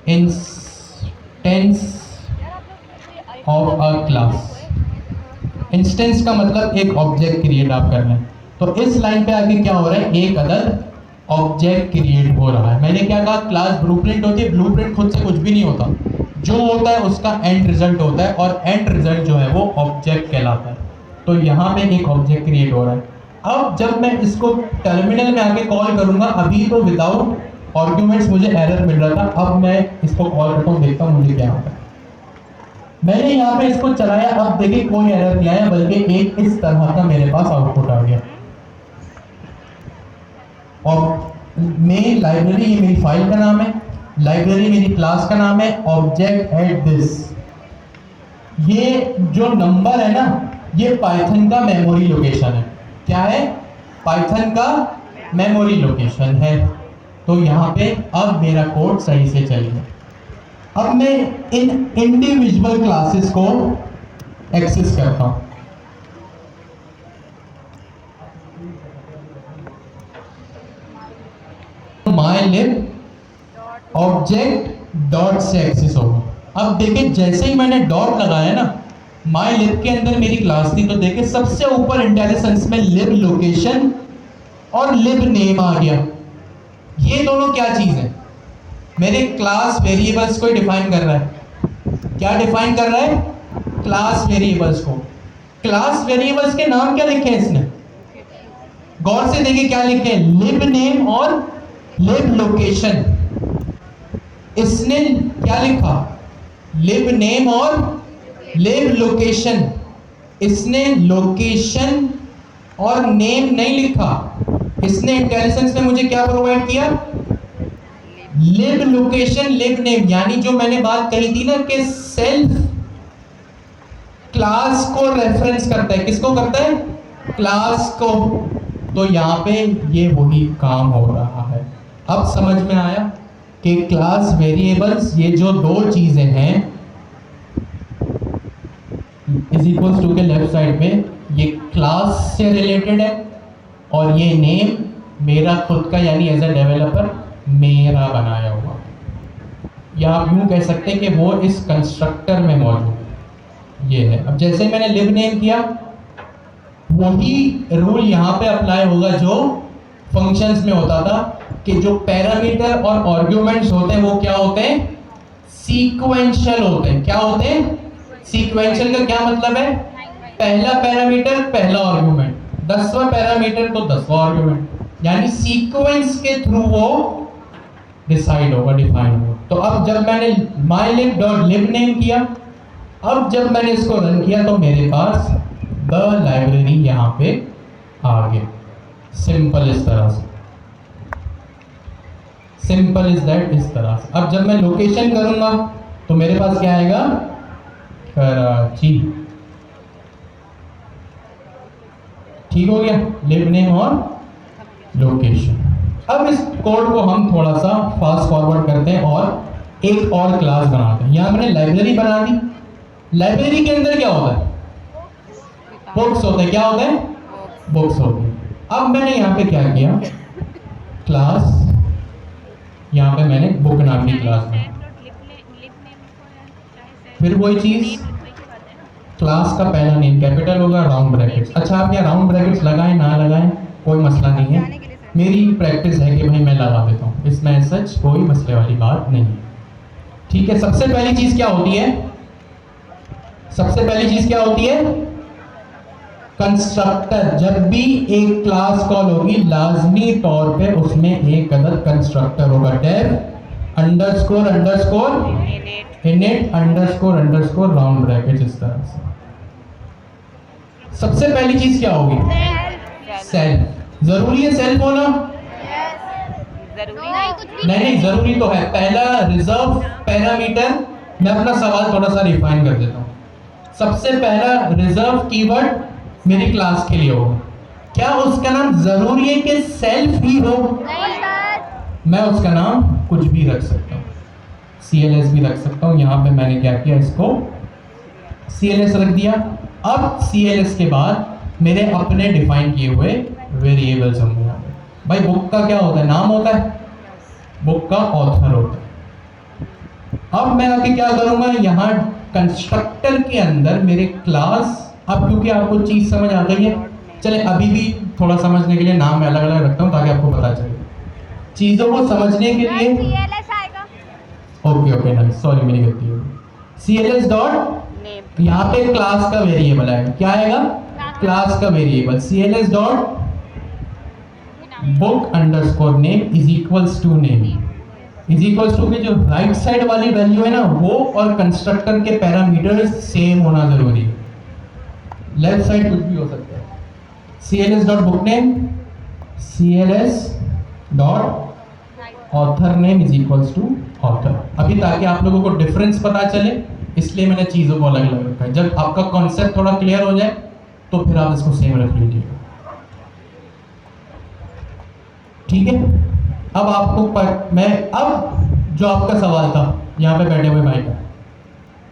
Instance of a class. Instance का मतलब एक ऑब्जेक्ट क्रिएट आप कर रहे हैं। तो इस लाइन पे आगे क्या हो रहा है, एक अदर ऑब्जेक्ट क्रिएट हो रहा है। मैंने क्या कहा, क्लास ब्लूप्रिंट होती है। ब्लूप्रिंट खुद से कुछ भी नहीं होता, जो होता है उसका एंड रिजल्ट होता है, और एंड रिजल्ट जो है वो ऑब्जेक्ट कहलाता है। तो यहाँ पे एक ऑब्जेक्ट क्रिएट हो रहा है। अब जब मैं इसको टर्मिनल में आके कॉल करूंगा, अभी तो विदाउट आर्ग्यूमेंट्स मुझे एरर मिल रहा था, अब मैं इसको कॉल करता हूँ, देखता हूँ मुझे क्या होता है। मैंने यहाँ पे इसको चलाया, अब देखिए कोई एरर नहीं आया, बल्कि एक इस तरह का मेरे पास आउटपुट आ गया। और मेरी लाइब्रेरी, ये मेरी फाइल का नाम है, लाइब्रेरी मेरी क्लास का नाम है, ऑब्जेक्ट एट दिस। ये जो नंबर है ना, ये पाइथन का मेमोरी लोकेशन है। क्या है? पाइथन का मेमोरी लोकेशन है। तो यहाँ पे अब मेरा कोड सही से चलेगा। अब मैं इन इंडिविजुअल क्लासेस को एक्सेस करता हूं। mylib ऑब्जेक्ट डॉट से एक्सेस होगा। अब देखिए जैसे ही मैंने डॉट लगाया ना, mylib के अंदर मेरी क्लास थी, तो देखिए सबसे ऊपर इंटेलिजेंस में लिब लोकेशन और लिब नेम आ गया। ये दोनों क्या चीज है? मेरे क्लास वेरिएबल्स को डिफाइन कर रहा है। क्या डिफाइन कर रहा है? क्लास वेरिएबल्स को। क्लास वेरिएबल्स के नाम क्या लिखे हैं इसने? गौर से देखिए क्या लिखे हैं, लिब नेम और लिब लोकेशन। इसने क्या लिखा? लिब नेम और लिब लोकेशन। इसने लोकेशन और नेम नहीं लिखा। इसने इंटेलिजेंस में मुझे क्या प्रोवाइड किया? लिब लोकेशन लिब नेम। यानी जो मैंने बात कही थी ना कि सेल्फ क्लास को रेफरेंस करता है। किसको करता है? क्लास को। तो यहां पे ये वही काम हो रहा है। अब समझ में आया कि क्लास वेरिएबल्स, ये जो दो चीजें हैं, इज इक्वल्स टू के लेफ्ट साइड में, ये क्लास से रिलेटेड है, और ये नेम मेरा खुद का, यानी एज अ डेवलपर मेरा बनाया हुआ, या आप यूं कह सकते हैं कि वो इस कंस्ट्रक्टर में मौजूद ये है। अब जैसे मैंने लिब नेम किया, वही रूल यहाँ पे अप्लाई होगा जो फंक्शंस में होता था, कि जो पैरामीटर और आर्गुमेंट्स होते हैं वो क्या होते हैं? सीक्वेंशियल होते हैं। क्या होते हैं? सीक्वेंशियल का क्या मतलब है? पहला पैरामीटर पहला आर्गुमेंट, 10वां पैरामीटर तो 10वां आर्गुमेंट, यानी सीक्वेंस के थ्रू वो डिसाइड होगा, डिफाइन होगा। तो अब जब मैंने mylib.lib नेम किया, अब जब मैंने इसको रन किया, तो मेरे पास द लाइब्रेरी यहाँ पे आ गया। सिंपल इस तरह से, सिंपल इज दैट, इस तरह से। अब जब मैं लोकेशन करूंगा तो मेरे पास क्या आएगा? कराची। ठीक हो गया, लिब नेम और लोकेशन। अब इस कोड को हम थोड़ा सा फास्ट फॉरवर्ड करते हैं और एक और क्लास बनाते हैं। यहां मैंने लाइब्रेरी बना दी। लाइब्रेरी के अंदर क्या होता है? बुक्स होते हैं। क्या होते हैं? बुक्स होते हैं। अब मैंने यहाँ पे क्या किया, क्लास, यहाँ पे मैंने बुक नाम की क्लास बनाई। फिर वही चीज, क्लास का पहला नेम कैपिटल होगा, राउंड ब्रैकेट्स। अच्छा, आप यहाँ राउंड ब्रैकेट्स लगाएं ना लगाएं कोई मसला नहीं है, मेरी प्रैक्टिस है कि भाई मैं लगा देता हूँ, इसमें सच कोई मसले वाली बात नहीं है। ठीक है, सबसे पहली चीज क्या होती है? सबसे पहली चीज क्या होती है? कंस्ट्रक्टर। जब भी एक क्लास कॉल होगी, लाजमी तौर पे उसमें एक अदर कंस्ट्रक्टर होगा। Def underscore underscore init underscore underscore round bracket, इस तरह से। सबसे पहली चीज क्या होगी? सेल्फ। जरूरी है सेल्फ होना? नहीं, जरूरी तो है। पहला रिजर्व पैरामीटर, मैं अपना सवाल थोड़ा सा रिफाइन कर देता हूँ। सबसे पहला रिजर्व कीवर्ड मेरी क्लास के लिए होगा। क्या उसका नाम जरूरी है कि सेल्फ ही हो? मैं उसका नाम कुछ भी रख सकता हूँ, CLS भी रख सकता हूँ। यहाँ पे मैंने क्या किया, इसको CLS रख दिया। अब CLS के बाद मेरे अपने डिफाइन किए हुए वेरिएबल्स होंगे। भाई बुक का क्या होता है? नाम होता है। बुक का ऑथर होता है। अब मैं आके क्या करूंगा, यहाँ कंस्ट्रक्टर के अंदर मेरे क्लास, अब क्योंकि आपको चीज समझ आ गई है, चले अभी भी थोड़ा समझने के लिए नाम मैं अलग अलग रखता हूँ ताकि आपको पता चले चीजों को समझने के लिए। CLS आएगा। ओके ओके नाइस, सॉरी मेरी गलती है। CLS डॉट, यहाँ पे क्लास का वेरिएबल आएगा, क्या आएगा, क्लास का variable. CLS dot book underscore name is equals to name, is equals to की जो राइट साइड वाली वैल्यू है ना, वो और कंस्ट्रक्टर के पैरामीटर्स सेम होना जरूरी है, लेफ्ट साइड कुछ भी हो सकता है। CLS dot book name, CLS dot author name is equals to author. अभी ताकि आप लोगों को डिफरेंस पता चले इसलिए मैंने चीज़ों को अलग अलग रखा है। जब आपका कॉन्सेप्ट थोड़ा क्लियर हो जाए तो फिर आप इसको सेम रख लीजिएगा, ठीक है। अब आपको मैं अब जो आपका सवाल था यहाँ पे बैठे हुए भाई का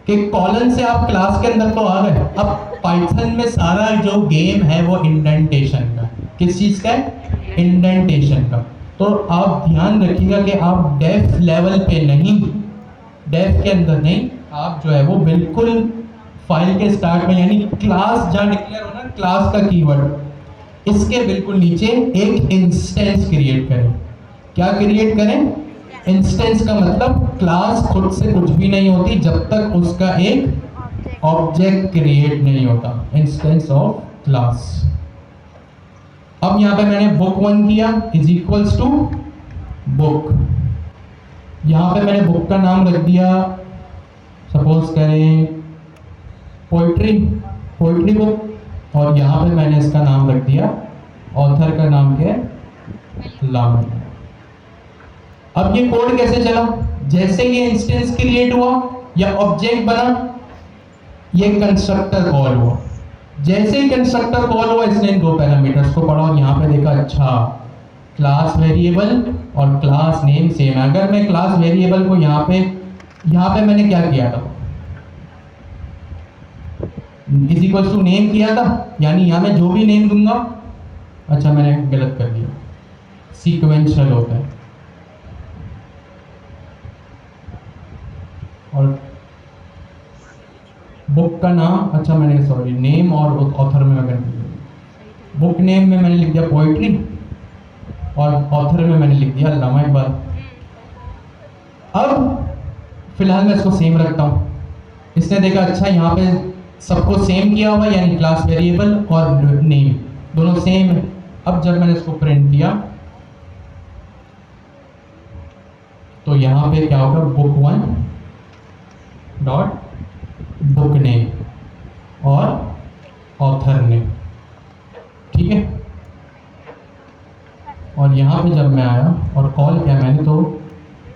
कि कॉलन से आप क्लास के अंदर तो आ गए, अब पाइथन में सारा जो गेम है वो इंडेंटेशन का, किस चीज़ का है, इंडेंटेशन का। तो आप ध्यान रखिएगा कि आप डेफ लेवल पे नहीं, डेफ के अंदर नहीं, आप जो है वो बिल्कुल फाइल के स्टार्ट में, यानी क्लास जहाँ डिक्लेयर हो ना, क्लास का कीवर्ड, इसके बिल्कुल नीचे एक इंस्टेंस क्रिएट करें। क्या क्रिएट करें, इंस्टेंस का मतलब क्लास खुद से कुछ भी नहीं होती जब तक उसका एक ऑब्जेक्ट क्रिएट नहीं होता, इंस्टेंस ऑफ क्लास। अब यहाँ पे मैंने बुक 1 किया इज इक्वल्स टू बुक, यहाँ पे मैंने बुक का नाम रख दिया, सपोज करें पोइट्री, पोइट्री बुक, और यहाँ पे मैंने इसका नाम रख दिया, ऑथर का नाम क्या है, लामन। अब ये कोड कैसे चला, जैसे ये इंस्टेंस क्रिएट हुआ या ऑब्जेक्ट बना, ये कंस्ट्रक्टर कॉल हुआ। जैसे ही कंस्ट्रक्टर कॉल हुआ इसने इन दो पैरामीटर्स को पढ़ा और यहाँ पे देखा अच्छा क्लास वेरिएबल और क्लास नेम सेम है। अगर मैं क्लास वेरिएबल को यहाँ पे मैंने क्या किया था, इज इक्वल टू नेम किया था, यानी यहाँ मैं जो भी नेम दूंगा, अच्छा मैंने गलत कर दिया, सीक्वेंशियल होता है। और बुक का नाम, अच्छा मैंने सॉरी नेम और ऑथर में मैं बुक नेम में मैंने लिख दिया पोइट्री और ऑथर में मैंने लिख दिया अल्लामा इकबाल। अब फिलहाल मैं इसको सेम रखता हूँ। इसने देखा अच्छा यहाँ पे सबको सेम किया हुआ, यानी क्लास वेरिएबल और नेम दोनों सेम है। अब जब मैंने इसको प्रिंट किया तो यहाँ पे क्या होगा, बुक 1 डॉट बुक नेम और ऑथर नेम, ठीक है। और यहाँ पे जब मैं आया और कॉल किया मैंने तो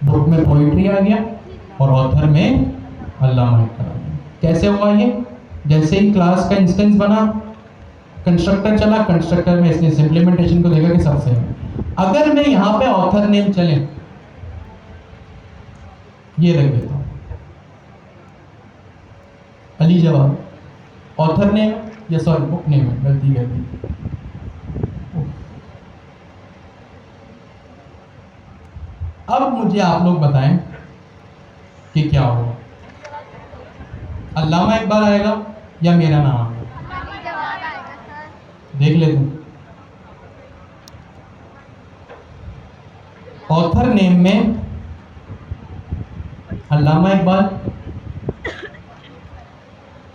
बुक में पोइट्री आ गया और ऑथर में अल्लामा इकबाल आ गया। कैसे हुआ ये, जैसे ही क्लास का इंस्टेंस बना, कंस्ट्रक्टर चला, कंस्ट्रक्टर में इसने इम्प्लीमेंटेशन को देखा कि सब सेम है। अगर मैं यहाँ पे ऑथर नेम चले, ये रख देता हूँ अली जवाब, ऑथर नेम या सॉरी बुक नेम है, गलती कर दी। अब मुझे आप लोग बताएं कि क्या होगा, अल्लामा इकबाल आएगा या मेरा नाम आएगा, देख लेते हैं। ऑथर नेम में अल्लामा इकबाल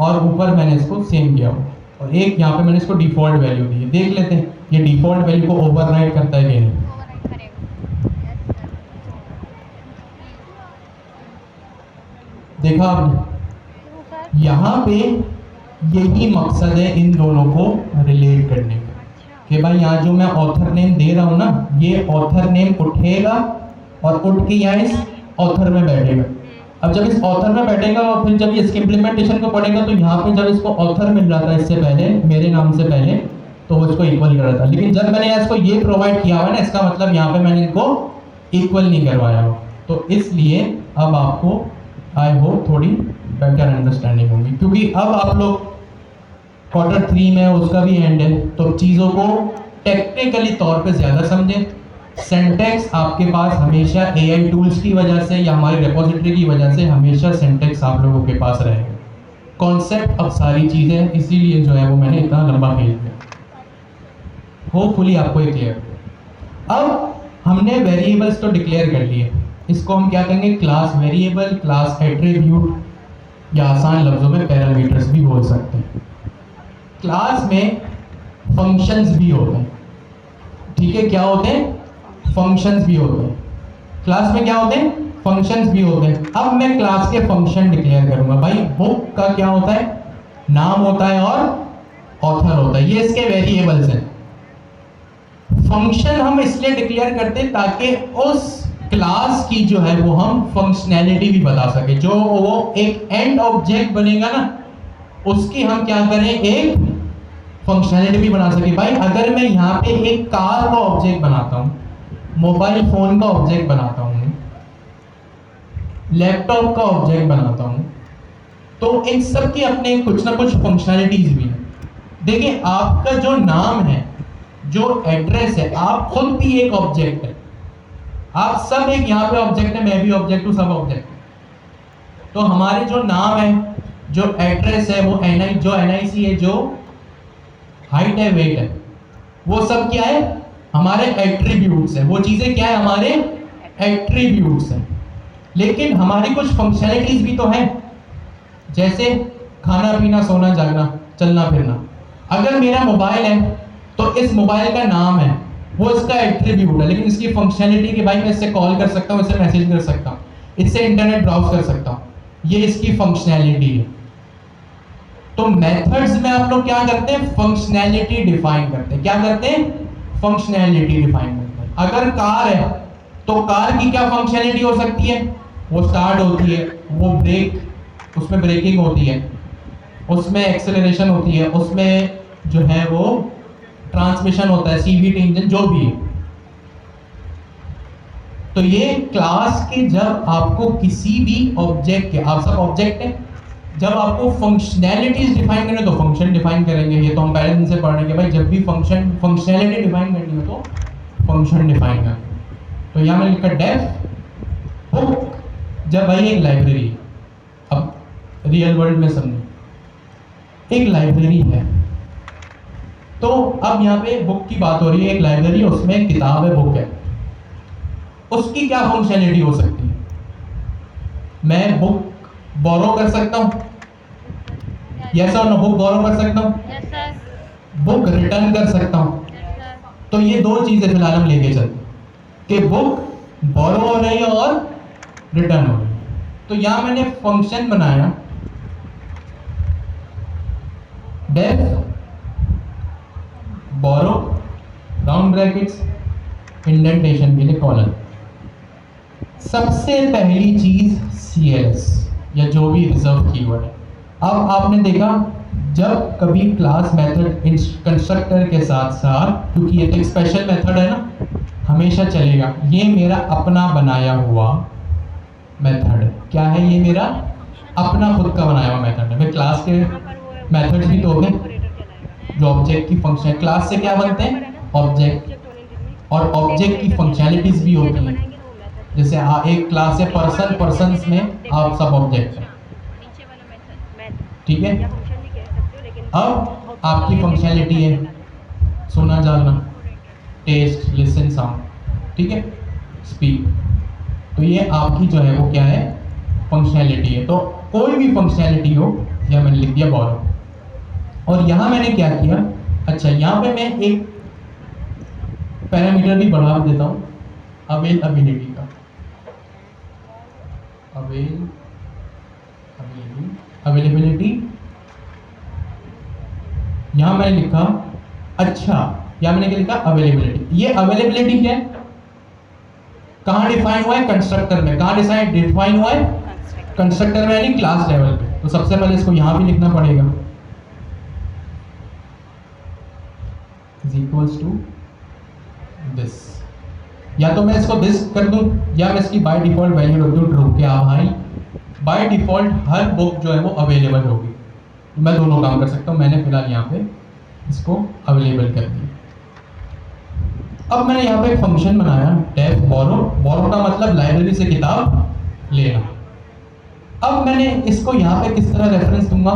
और ऊपर मैंने इसको सेम किया हो और एक यहाँ पे मैंने इसको डिफॉल्ट वैल्यू दी है। देख लेते हैं ये डिफॉल्ट वैल्यू को ओवरराइड करता है कि नहीं। देखा आपने, यहाँ पे यही मकसद है इन दोनों को रिलेट करने का कि भाई यहाँ जो मैं ऑथर नेम दे रहा हूँ ना, ये ऑथर नेम उठेगा और उठ के यहाँ इस ऑथर में बैठेगा। अब जब इस ऑथर में बैठेगा और फिर जब इसके इम्प्लीमेंटेशन को पढ़ेगा तो यहाँ पे जब इसको ऑथर मिल रहा था इससे पहले, मेरे नाम से पहले, तो वो इसको इक्वल कर रहा था। लेकिन जब मैंने इसको ये प्रोवाइड किया हुआ है ना, इसका मतलब यहाँ पे मैंने इनको इक्वल नहीं करवाया हो। तो इसलिए अब आपको आई होप थोड़ी बेटर अंडरस्टैंडिंग होगी, क्योंकि अब आप लोग Q3 में उसका भी एंड है, तो चीज़ों को टेक्निकली तौर पे ज़्यादा समझें सिंटैक्स आपके पास हमेशा एआई टूल्स की वजह से या हमारी रिपोजिटरी की वजह से हमेशा सिंटैक्स आप लोगों के पास रहेगा। कॉन्सेप्ट अब सारी चीज़ें, इसीलिए जो है वो मैंने इतना लंबा भेज दिया। होपफुली आपको ये क्लियर। अब हमने वेरिएबल्स तो डिक्लेयर कर लिए, इसको हम क्या कहेंगे, क्लास वेरिएबल, क्लास एट्रीब्यूट, या आसान लफ्जों में पैरामीटर्स भी बोल सकते हैं। क्लास में फंक्शंस भी होते हैं, ठीक है, क्या होते हैं, फंक्शंस भी होते हैं। क्लास में क्या होते हैं, फंक्शंस भी होते हैं। अब मैं क्लास के फंक्शन डिक्लेयर करूंगा। भाई बुक का क्या होता है, नाम होता है और ऑथर होता है, ये इसके वेरिएबल्स हैं। फंक्शन हम इसलिए डिक्लेयर करते हैं ताकि उस क्लास की जो है वो हम फंक्शनैलिटी भी बता सके। जो वो एक एंड ऑब्जेक्ट बनेगा ना, उसकी हम क्या करें, एक फंक्शनैलिटी भी बना सके। भाई अगर मैं यहाँ पे एक कार का ऑब्जेक्ट बनाता हूँ, मोबाइल फोन का ऑब्जेक्ट बनाता हूँ, लैपटॉप का ऑब्जेक्ट बनाता हूँ, तो इन सब की अपने कुछ ना कुछ फंक्शनैलिटीज भी हैं। देखिए आपका जो नाम है, जो एड्रेस है, आप खुद भी एक ऑब्जेक्ट है। आप सब एक यहाँ पे ऑब्जेक्ट है, मैं भी ऑब्जेक्ट हूँ, सब ऑब्जेक्ट है। तो हमारे जो नाम है, जो एड्रेस है, वो जो एनआईसी है, जो हाइट है, वेट है, वो सब क्या है, हमारे एट्रीब्यूट्स है। वो चीजें क्या है, हमारे एट्रीब्यूट्स हैं। लेकिन हमारी कुछ फंक्शनैलिटीज भी तो हैं, जैसे खाना पीना, सोना जागना, चलना फिरना। अगर मेरा मोबाइल है तो इस मोबाइल का नाम है, वो इसका एट्रीब्यूट है, लेकिन इसकी फंक्शनैलिटी कि भाई मैं इससे कॉल कर सकता हूँ, इससे मैसेज कर सकता हूँ, इससे इंटरनेट ब्राउज कर सकता हूँ, ये इसकी फंक्शनैलिटी है। तो मेथड्स में आप लोग क्या करते हैं, फंक्शनैलिटी डिफाइन करते हैं। क्या करते हैं, फंक्शनैलिटी डिफाइन करते हैं। अगर कार है तो कार की क्या फंक्शनैलिटी हो सकती है, वो स्टार्ट होती है, वो ब्रेक, उसमें ब्रेकिंग होती है, उसमें एक्सेलरेशन होती है, उसमें जो है वो ट्रांसमिशन होता है, सीवीटी इंजन, जो भी है। तो ये क्लास के, जब आपको किसी भी ऑब्जेक्ट के, आप सब ऑब्जेक्ट हैं, जब आपको फंक्शनैलिटीज डिफाइन करने तो फंक्शन डिफाइन करेंगे। ये तो हम पहले दिन से पढ़ रहे हैं, भाई जब भी फंक्शनैलिटी डिफाइन करनी हो तो फंक्शन डिफाइन करना। तो यहाँ मैंने लिखा डेफ बुक, जब भाई एक लाइब्रेरी, अब रियल वर्ल्ड में समझो, एक लाइब्रेरी है, तो अब यहाँ पे बुक की बात हो रही है, एक लाइब्रेरी है, उसमें किताब है, बुक है, उसकी क्या फंक्शनैलिटी हो सकती है, मैं बुक बोरो कर सकता हूँ, यस और नो, बुक बोरो कर सकता हूँ, बुक रिटर्न कर सकता हूँ। तो ये दो चीजें फिलहाल हम लेके चलते कि बुक बोरो हो रही है और रिटर्न हो रही है। तो यहां मैंने फंक्शन बनाया डेफ बोरो, राउंड ब्रैकेट्स, इंडेंटेशन के लिए कॉलन। सबसे पहली चीज CLS या जो भी रिजर्व कीवर्ड है। अब आपने देखा जब कभी क्लास मेथड कंस्ट्रक्टर के साथ साथ, क्योंकि ये तो एक स्पेशल मेथड है ना, हमेशा चलेगा, ये मेरा अपना बनाया हुआ मेथड है। क्या है, ये मेरा अपना खुद का बनाया हुआ मेथड है। मैं क्लास के मेथड्स भी तो होंगे जो ऑब्जेक्ट की फंक्शन, क्लास से क्या बनते हैं, ऑब्जेक्ट, और ऑब्जेक्ट की फंक्शनैलिटीज भी होती हैं। जैसे एक क्लास है पर्सन, पर्सन्स में आप सब ऑब्जेक्ट हैं, ठीक है। अब आपकी फंक्शनैलिटी है सुना जाना, टेस्ट, लिसन, साउंड, ठीक है, स्पीक। तो ये आपकी जो है वो क्या है, फंक्शनैलिटी है। तो कोई भी फंक्शनैलिटी हो, या मैंने लिख दिया बोरो। और यहाँ मैंने क्या किया, अच्छा यहाँ पे मैं एक पैरामीटर भी बढ़ा देता हूँ, अवेलेबिलिटी का, अवेलेबिलिटी। यहां मैंने लिखा, अच्छा यहां मैंने क्या लिखा, अवेलेबिलिटी। ये अवेलेबिलिटी क्या है, कहां डिफाइन हुआ है, कंस्ट्रक्टर में। कहां डिफाइन हुआ है, कंस्ट्रक्टर में, यानी क्लास लेवल पे। तो सबसे पहले इसको यहां भी लिखना पड़ेगा, इज इक्वल्स टू दिस। या तो मैं इसको दिस कर दूं, या मैं इसकी बाय डिफॉल्ट वैल्यू रख दूं ट्रू। क्या भाई, बाय डिफॉल्ट हर बुक जो है वो अवेलेबल होगी। मैं दोनों काम कर सकता हूं, मैंने फिलहाल यहाँ पे इसको अवेलेबल कर दिया। अब मैंने यहाँ पे एक फंक्शन बनाया डेफ बोरो, बोरो का मतलब लाइब्रेरी से किताब लेना। अब मैंने इसको यहाँ पे किस तरह रेफरेंस दूंगा,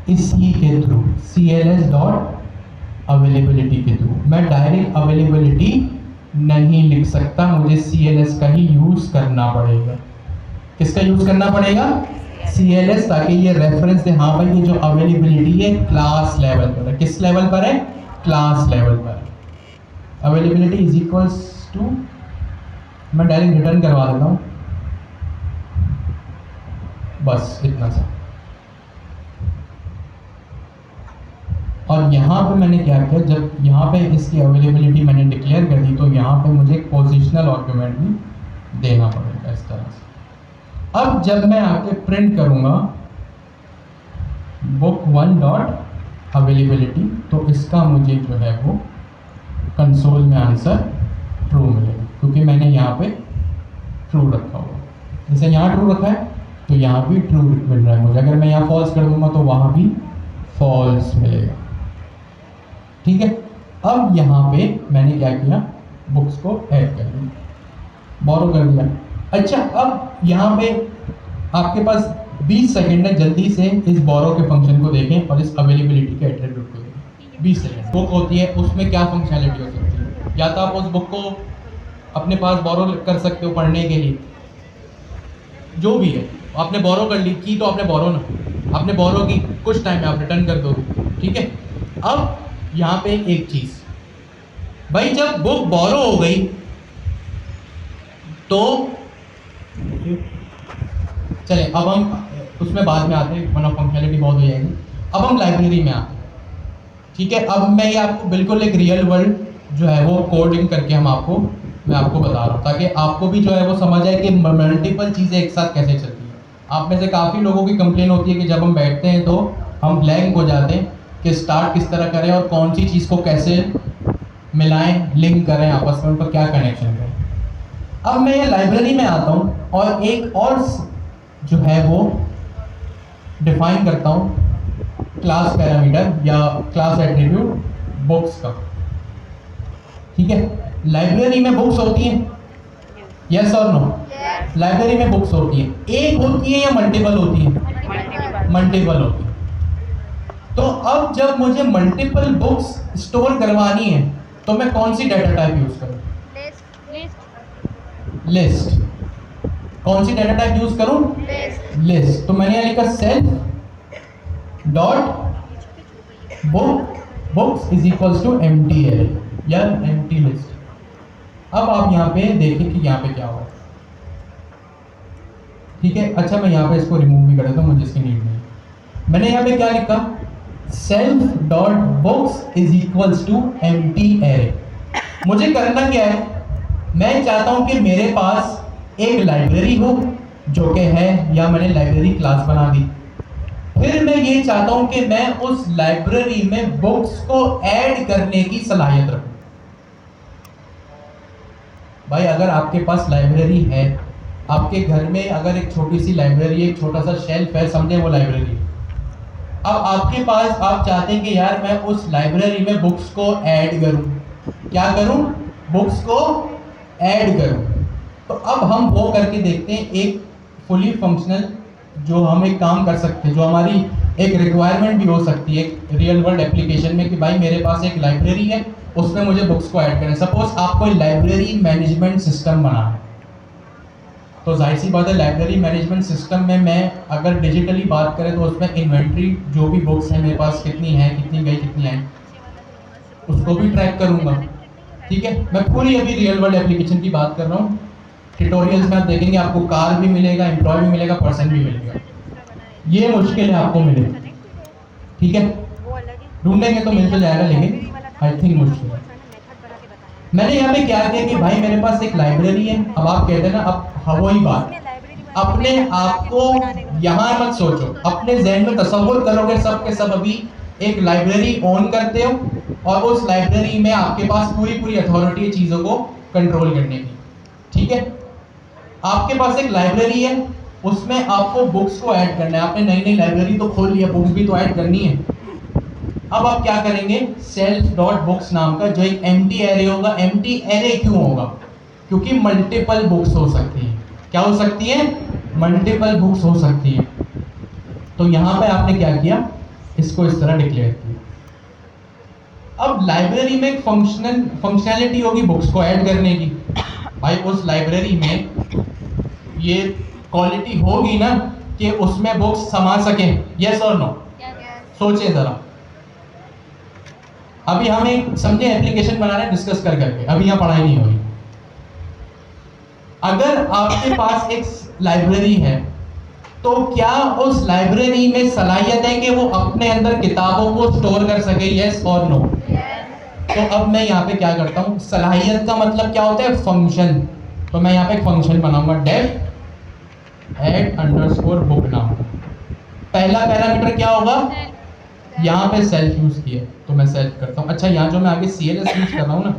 इसी के थ्रू CLS डॉट अवेलेबिलिटी के थ्रू। मैं डायरेक्ट अवेलेबिलिटी नहीं लिख सकता, मुझे CLS का ही यूज करना पड़ेगा। किसका यूज करना पड़ेगा, CLS, ताकि ये रेफरेंस दे हाँ भाई ये जो अवेलेबिलिटी है क्लास लेवल पर है। किस लेवल पर है, क्लास लेवल पर है। अवेलेबिलिटी इज इक्वल्स टू, मैं डायरेक्ट रिटर्न करवा देता हूँ, बस इतना सा। और यहाँ पे मैंने क्या किया, जब यहाँ पे इसकी अवेलेबिलिटी मैंने डिक्लेयर कर दी तो यहाँ पे मुझे एक पोजिशनल आर्गुमेंट भी देना पड़ेगा इस तरह से। अब जब मैं आके प्रिंट करूँगा बुक 1 डॉट अवेलेबिलिटी, तो इसका मुझे जो है वो कंसोल में आंसर ट्रू मिलेगा, क्योंकि मैंने यहाँ पे ट्रू रखा हुआ। जैसे यहाँ ट्रू रखा है तो यहाँ भी ट्रू मिल रहा है मुझे। अगर मैं यहाँ फॉल्स कर दूंगा तो वहाँ भी फॉल्स मिलेगा। ठीक है, अब यहाँ पे मैंने क्या किया, बुक्स को ऐड कर दिया, बोरो कर दिया। अच्छा, अब यहाँ पे आपके पास 20 सेकंड है, जल्दी से इस बोरो के फंक्शन को देखें और इस अवेलेबिलिटी के एट्रीब्यूट को देखें। 20 सेकंड। बुक होती है, उसमें क्या फंक्शनलिटी हो सकती है, या तो आप उस बुक को अपने पास बोरो कर सकते हो पढ़ने के लिए, जो भी है आपने बोरो कर ली, की तो आपने बोरो ना, आपने बोरो की, कुछ टाइम में आप रिटर्न कर दोगे। ठीक है, अब यहाँ पे एक चीज भाई, जब बुक बोरो हो गई तो चले, अब हम उसमें बाद में आते हैं, वरना फंक्शनलिटी बहुत हो जाएगी। अब हम लाइब्रेरी में आते हैं। ठीक है, अब मैं ये आपको बिल्कुल एक रियल वर्ल्ड जो है वो कोडिंग करके मैं आपको बता रहा हूँ, ताकि आपको भी जो है वो समझ आए कि मल्टीपल चीज़ें एक साथ कैसे चलती हैं। आप में से काफ़ी लोगों की कंप्लेन होती है कि जब हम बैठते हैं तो हम ब्लैंक हो जाते हैं कि स्टार्ट किस तरह करें और कौन सी चीज़ को कैसे मिलाएं, लिंक करें आपस में, उनका क्या कनेक्शन करें। अब मैं ये लाइब्रेरी में आता हूँ और एक और जो है वो डिफाइन करता हूँ क्लास पैरामीटर या क्लास एट्रीब्यूट बुक्स का। ठीक है, लाइब्रेरी में बुक्स होती हैं, यस और नो? लाइब्रेरी में बुक्स होती हैं, एक होती है या मल्टीपल होती है? मल्टीपल होती है। तो अब जब मुझे मल्टीपल बुक्स स्टोर करवानी है तो मैं कौन सी डाटा टाइप यूज करूं? लिस्ट। कौन सी डाटा टाइप यूज करूं? लिस्ट। तो मैंने यहाँ लिखा self dot books is equals to empty array या एम्प्टी लिस्ट। अब आप यहाँ पे देखें कि यहाँ पे क्या हुआ। ठीक है, अच्छा मैं यहाँ पे इसको रिमूव भी कर देता हूँ, मुझे इसकी नीड नहीं। मैंने यहाँ पे क्या लिखा, self dot books is equals to empty array. मुझे करना क्या है, मैं चाहता हूँ कि मेरे पास एक लाइब्रेरी हो जो कि है, या मैंने लाइब्रेरी क्लास बना दी। फिर मैं ये चाहता हूँ कि मैं उस लाइब्रेरी में बुक्स को ऐड करने की सलाहियत रखूँ। भाई अगर आपके पास लाइब्रेरी है, आपके घर में अगर एक छोटी सी लाइब्रेरी, एक छोटा सा शेल्फ है, समझे वो लाइब्रेरी। अब आपके पास, आप चाहते हैं कि यार मैं उस लाइब्रेरी में बुक्स को ऐड करूं। क्या करूं? बुक्स को ऐड करूं। तो अब हम वो करके देखते हैं, एक फुली फंक्शनल जो हम एक काम कर सकते हैं, जो हमारी एक रिक्वायरमेंट भी हो सकती है रियल वर्ल्ड एप्लीकेशन में, कि भाई मेरे पास एक लाइब्रेरी है, उसमें मुझे बुक्स को ऐड करना है। सपोज आपको लाइब्रेरी मैनेजमेंट सिस्टम बनाना है, तो जाहिर सी बात है लाइब्रेरी मैनेजमेंट सिस्टम में मैं अगर डिजिटली बात करें तो उसमें इन्वेंट्री, जो भी बुक्स हैं मेरे पास कितनी है, कितनी गई, कितनी आई, उसको भी ट्रैक करूंगा। ठीक है, मैं पूरी अभी रियल वर्ल्ड एप्लीकेशन की बात कर रहा हूँ। ट्यूटोरियल्स में आप देखेंगे आपको कार भी मिलेगा, एम्प्लॉय भी मिलेगा, पर्सन भी मिलेगा। ये मुश्किल है आपको मिले, ठीक है, ढूंढेंगे तो मिल तो जाएगा, लेकिन आई थिंक मुश्किल है। मैंने यहाँ पे क्या किया कि भाई मेरे पास एक लाइब्रेरी है। अब आप कहते हैं ना, अब वही बात, अपने आप को यहाँ मत सोचो, अपने जहन में तसव्वुर करोगे सब के सब अभी एक लाइब्रेरी ओन करते हो और उस लाइब्रेरी में आपके पास पूरी अथॉरिटी है चीज़ों को कंट्रोल करने की। ठीक है, आपके पास एक लाइब्रेरी है, उसमें आपको बुक्स को ऐड करना है। आपने नई लाइब्रेरी तो खोल लिया, बुक्स भी तो ऐड करनी है। अब आप क्या करेंगे, सेल्फ डॉट बुक्स नाम का जो एक एम्प्टी एरे होगा, एम्प्टी एरे क्यों होगा, क्योंकि मल्टीपल बुक्स हो सकती है। क्या हो सकती है, मल्टीपल बुक्स हो सकती है। तो यहां पे आपने क्या किया, इसको इस तरह डिक्लेयर किया। अब लाइब्रेरी में एक फंक्शनैलिटी होगी बुक्स को ऐड करने की। भाई उस लाइब्रेरी में ये क्वालिटी होगी ना कि उसमें बुक्स समा सकें, यस और नो? सोचिए जरा। अभी हम एक समझे एप्लीकेशन बना रहे हैं डिस्कस कर करके, अभी यहाँ पढ़ाई नहीं हो रही। अगर आपके पास एक लाइब्रेरी है तो क्या उस लाइब्रेरी में सलाहियत है कि वो अपने अंदर किताबों को स्टोर कर सके, यस और नो? तो अब मैं यहाँ पे क्या करता हूँ, सलाहियत का मतलब क्या होता है, फंक्शन। तो मैं यहाँ पे एक फंक्शन बनाऊंगा, डेफ एड अंडरस्कोर बुक नाम। पहला पैरामीटर क्या होगा, यहाँ पे सेल्फ यूज किया तो मैं सेल्फ करता हूँ। अच्छा, यहाँ जो मैं आगे CLS यूज कर रहा हूँ ना,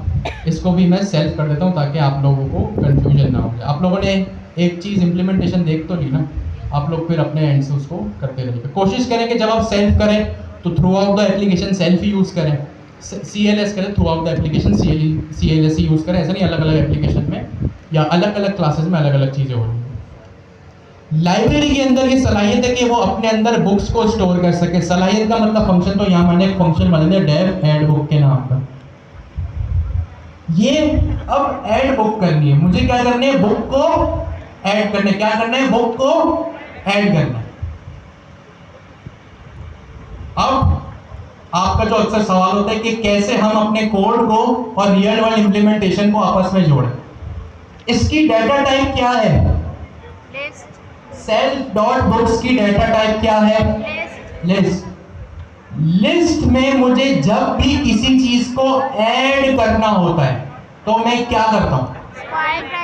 इसको भी मैं सेल्फ कर देता हूँ ताकि आप लोगों को कंफ्यूजन ना हो जाए। आप लोगों ने एक चीज़ इंप्लीमेंटेशन देख तो ली ना, आप लोग फिर अपने एंड से उसको करते रहिए। कोशिश करें कि जब आप सेल्फ करें तो through out the application self he use करें, CLS करें through out the application CLS he use करें। ऐसा नहीं अलग अलग एप्लीकेशन में या अलग अलग क्लासेस में अलग अलग चीज़ें हो रही हैं। लाइब्रेरी के अंदर ये सलाहियत है कि वो अपने अंदर बुक्स को स्टोर कर सके। सलाहियत का मतलब फंक्शन, तो यहाँ मैंने एक फंक्शन बना दिया डेफ ऐड बुक के नाम का। ये अब ऐड बुक करनी है, मुझे क्या करनी है, बुक को ऐड करना है। क्या करना है, बुक को ऐड करना है। अब आपका जो अक्सर सवाल होता है कि कैसे हम अपने कोड को और रियल वर्ल्ड इंप्लीमेंटेशन को आपस में जोड़ें। इसकी डाटा टाइप क्या है, सेल्फ डॉट बुक्स की डाटा टाइप क्या है, लिस्ट। लिस्ट में मुझे जब भी किसी चीज को ऐड करना होता है तो मैं क्या करता हूं,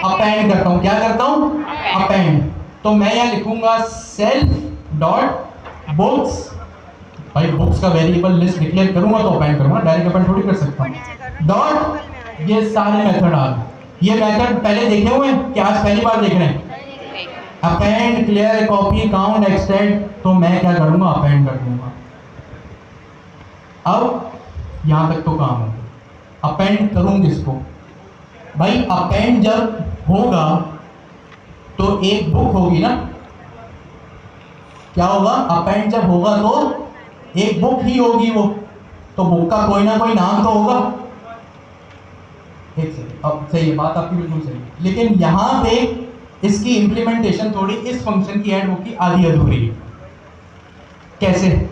अपेंड करता हूं। क्या करता हूं, अपेंड। तो मैं यहां लिखूंगा सेल्फ डॉट बुक्स। भाई बुक्स का वेरिएबल लिस्ट डिक्लेयर करूंगा तो अपेंड करूंगा, डायरेक्ट अपेंड थोड़ी कर सकता हूं। डॉट ये सारे मेथड आ गए। ये मेथड पहले देखे हुए हैं कि आज पहली बार देख रहे हैं? Append, clear, copy, count, extend. तो मैं क्या करूंगा, अपेंड कर दूंगा। अब यहां तक तो काम है। अपेंड करूं किसको, भाई अपेंड जब होगा तो एक बुक होगी ना। क्या होगा, अपेंड जब होगा तो एक बुक ही होगी वो, तो बुक का कोई ना कोई नाम तो होगा। एक सेकंड, अब सही है बात आपकी, बिल्कुल सही है। लेकिन यहां पे इसकी इंप्लीमेंटेशन थोड़ी इस फंक्शन की ऐड बुक की आधी अधूरी है। कैसे,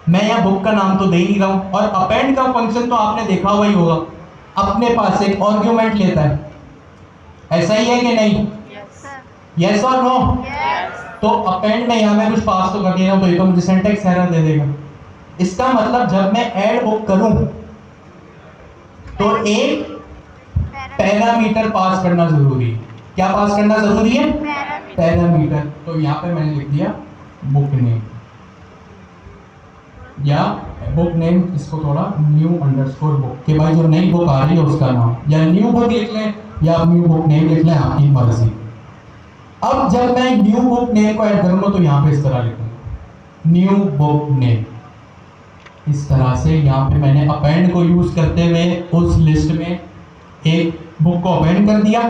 मैं यहाँ बुक का नाम तो दे ही नहीं रहा हूं, और अपेंड का फंक्शन तो आपने देखा हुआ ही होगा, अपने पास एक आर्गुमेंट लेता है। ऐसा ही है कि नहीं, यस और नो? तो अपेंड में यहाँ मैं कुछ पास तो कर दे रहा हूं, तो ये तो मुझे सिंटैक्स एरर दे देगा। इसका मतलब जब मैं ऐड बुक करूं तो एक पैरामीटर पास करना जरूरी है। क्या पास करना जरूरी है, पैरामीटर। तो यहाँ पे मैंने लिख दिया बुक नेम, या बुक नेम, इसको थोड़ा न्यू अंडरस्कोर बुक, कि भाई जो नई बुक आ रही है उसका नाम, या न्यू बुक लिख लें या न्यू बुक नेम लिख लें, आपकी मर्जी। अब जब मैं न्यू बुक नेम को ऐड करूंगा तो यहाँ पे इस तरह लिखूंगा न्यू बुक नेम। इस तरह से यहाँ पे मैंने अपेंड को यूज करते हुए उस लिस्ट में एक बुक को अपेंड कर दिया,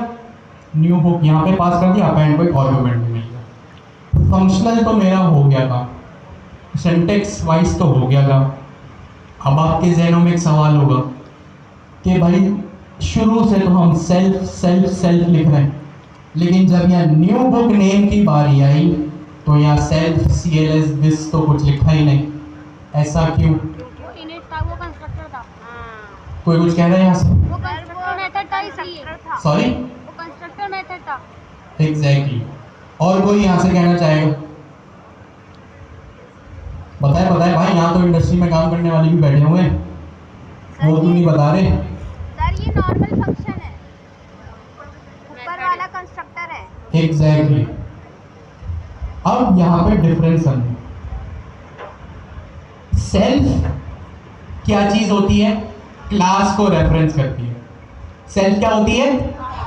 न्यू बुक यहाँ पे पास कर दिया, अपेंड को एक आर्गुमेंट मिल गया। फंक्शनल तो मेरा हो गया था, सिंटैक्स वाइज तो हो गया था। अब आपके ज़हनों में एक सवाल होगा कि भाई शुरू से तो हम सेल्फ सेल्फ सेल्फ लिख रहे हैं, लेकिन जब यहाँ न्यू बुक नेम की बारी आई तो यहाँ सेल्फ CLS दिस तो कुछ लिखा ही नहीं। ऐसा क्यों? इनिट था, वो कंस्ट्रक्टर था। कोई कुछ कह रहा है यहाँ से? वो कंस्ट्रक्टर मेथड था इसलिए। सॉरी, वो कंस्ट्रक्टर मेथड था। एग्जैक्टली। और कोई यहाँ से कहना चाहेगा? बताए बताए भाई, यहाँ तो इंडस्ट्री में काम करने वाले भी बैठे हुए हैं, वो तो नहीं बता रहे। सर ये नॉर्मल फंक्शन है, ऊपर वाला कंस्ट्रक्टर है। एग्जैक्टली। अब यहाँ पे डिफरेंस समझो। सेल्फ क्या चीज होती है, क्लास को रेफरेंस करती है। सेल्फ क्या होती है,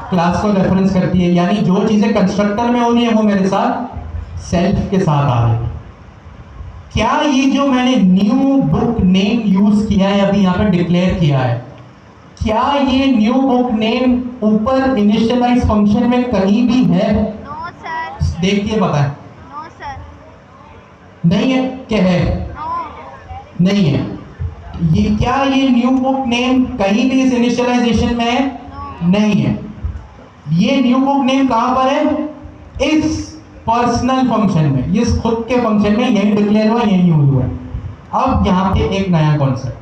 क्लास को रेफरेंस करती है, यानी जो चीजें कंस्ट्रक्टर में होनी है वो मेरे साथ सेल्फ के साथ आ रही है। क्या ये जो मैंने न्यू बुक नेम यूज किया है अभी यहाँ पे डिक्लेयर किया है, क्या ये न्यू बुक नेम ऊपर इनिशियलाइज फंक्शन में कहीं भी है? No sir. देखिए पता है नो सर। नहीं है, क्या है? नो। नहीं है। ये क्या ये न्यू बुक नेम कहीं भी इस इनिशियलाइजेशन में है? नहीं है। ये न्यू बुक नेम कहां पर है? इस पर्सनल फंक्शन में, ये खुद के फंक्शन में यही डिक्लेयर हुआ, यही यूज हुआ। अब यहां पे एक नया कॉन्सेप्ट,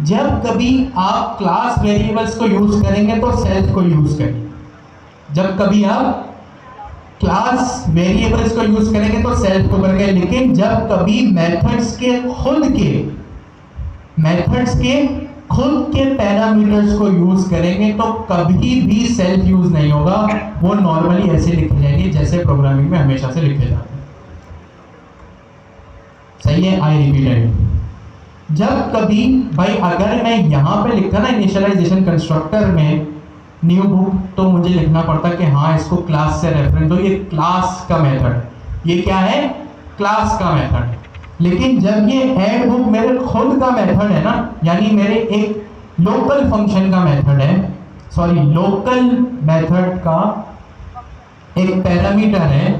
जब कभी आप क्लास वेरिएबल्स को यूज करेंगे तो सेल्फ को यूज करिए। जब कभी आप क्लास वेरिएबल्स को यूज करेंगे तो सेल्फ को करेंगे, लेकिन जब कभी मेथड्स के खुद के पैरामीटर्स को यूज करेंगे तो कभी भी सेल्फ यूज नहीं होगा। वो नॉर्मली ऐसे लिखे जाएंगे जैसे प्रोग्रामिंग में हमेशा से लिखे जाते हैं। सही है? I repeat it. जब कभी भाई अगर मैं यहां पे लिखता ना इनिशियलाइजेशन कंस्ट्रक्टर में न्यू बुक, तो मुझे लिखना पड़ता कि हाँ इसको क्लास से रेफरेंस दो, ये क्लास का मेथड है। ये क्या है? क्लास का मेथड है। लेकिन जब ये ऐड बुक मेरे खुद का मेथड है ना, यानी मेरे एक लोकल फंक्शन का मेथड है, सॉरी लोकल मेथड का एक पैरामीटर है,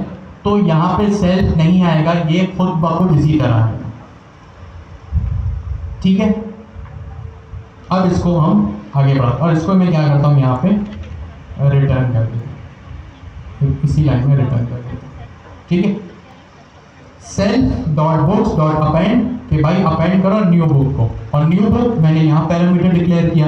तो यहाँ पे सेल्फ नहीं आएगा, ये खुद ब खुद इसी तरह है। ठीक है? अब इसको हम आगे बढ़ाते, और इसको मैं क्या करता हूँ यहाँ पे रिटर्न कर देता हूँ, इसी लाइन में रिटर्न कर देता हूँ। ठीक है? Self dot books dot append, कि भाई अपेंड करो न्यू बुक को, और न्यू बुक मैंने यहाँ पैरामीटर डिक्लेयर किया।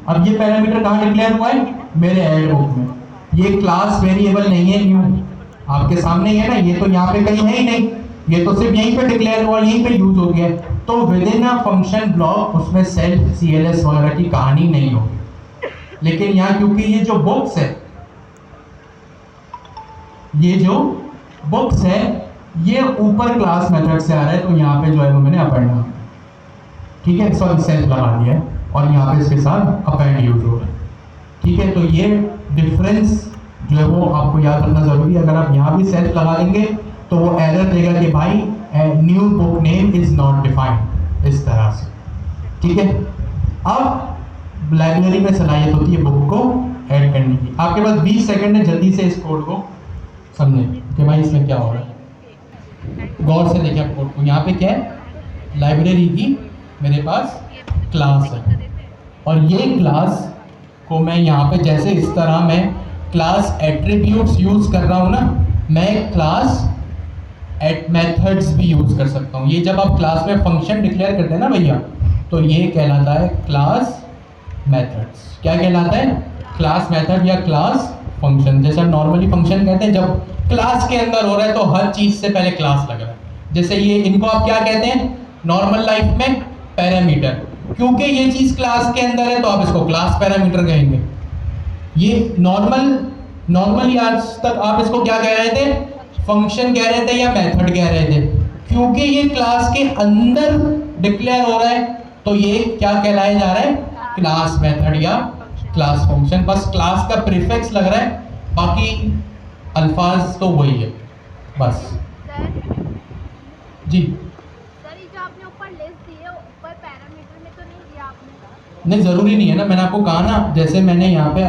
अब ये पैरामीटर कहाँ डिक्लेयर हुआ है? मेरे ऐड बुक में। ये क्लास वेरिएबल नहीं है न्यू, आपके सामने ही है ना, ये तो यहाँ पे कहीं है ही नहीं, ये तो सिर्फ यहीं पे डिक्लेयर हुआ, यहीं पे यूज हो गया। तो with in a function block उसमें सेल्फ सीएलएस वगैरह की कहानी नहीं होगी। लेकिन यहाँ क्योंकि ये जो बुक्स है, ये जो बुक्स है ये ऊपर क्लास मेथड से आ रहा है, तो यहाँ पे जो है वो मैंने अपेंड, ठीक है, सॉरी सेल्फ लगा दिया है, और यहाँ पे इसके साथ अपेंड यूज हो रहा है। ठीक है? तो ये डिफरेंस जो है वो आपको याद रखना जरूरी है। अगर आप यहाँ भी सेल्फ लगा देंगे तो वो एरर देगा कि भाई new book name is not defined, इस तरह से। ठीक है? अब लाइब्रेरी में सलाहियत होती है बुक को ऐड करने की। आपके पास 20 सेकंड है, जल्दी से इस कोड को समझें कि भाई इसमें क्या हो रहा है। गौर से देखिए आप कोड को, यहाँ पे क्या है? लाइब्रेरी की मेरे पास क्लास है, और ये क्लास को मैं यहाँ पे जैसे इस तरह मैं क्लास एट्रीब्यूट्स यूज कर रहा हूँ ना, मैं क्लास मेथड्स भी यूज कर सकता हूँ। ये जब आप क्लास में फंक्शन डिक्लेयर करते हैं ना भैया, तो ये कहलाता है क्लास मेथड्स। क्या कहलाता है? क्लास मेथड या क्लास फंक्शन। जैसे नॉर्मली फंक्शन कहते हैं जब क्लास के अंदर हो रहा है तो हर चीज से पहले क्लास लग रहा है। जैसे ये इनको आप क्या कहते हैं नॉर्मल लाइफ में? पैरामीटर। क्योंकि ये चीज क्लास के अंदर है तो आप इसको क्लास पैरामीटर कहेंगे। ये नॉर्मली आज तक आप इसको क्या कह रहे थे? फंक्शन कह रहे थे या मेथड कह रहे थे। क्योंकि ये क्लास के अंदर डिक्लेयर हो रहा है तो ये क्या कहलाया जा रहा है? क्लास मेथड या क्लास फंक्शन। बस क्लास का प्रीफिक्स लग रहा है, बाकी अल्फाज तो वही है बस। जी सर, ये जो आपने ऊपर लिस्ट दी है, ऊपर पैरामीटर में तो नहीं दिया आपने? नहीं, ज़रूरी नहीं है ना, मैंने आपको कहा ना, जैसे मैंने यहाँ पे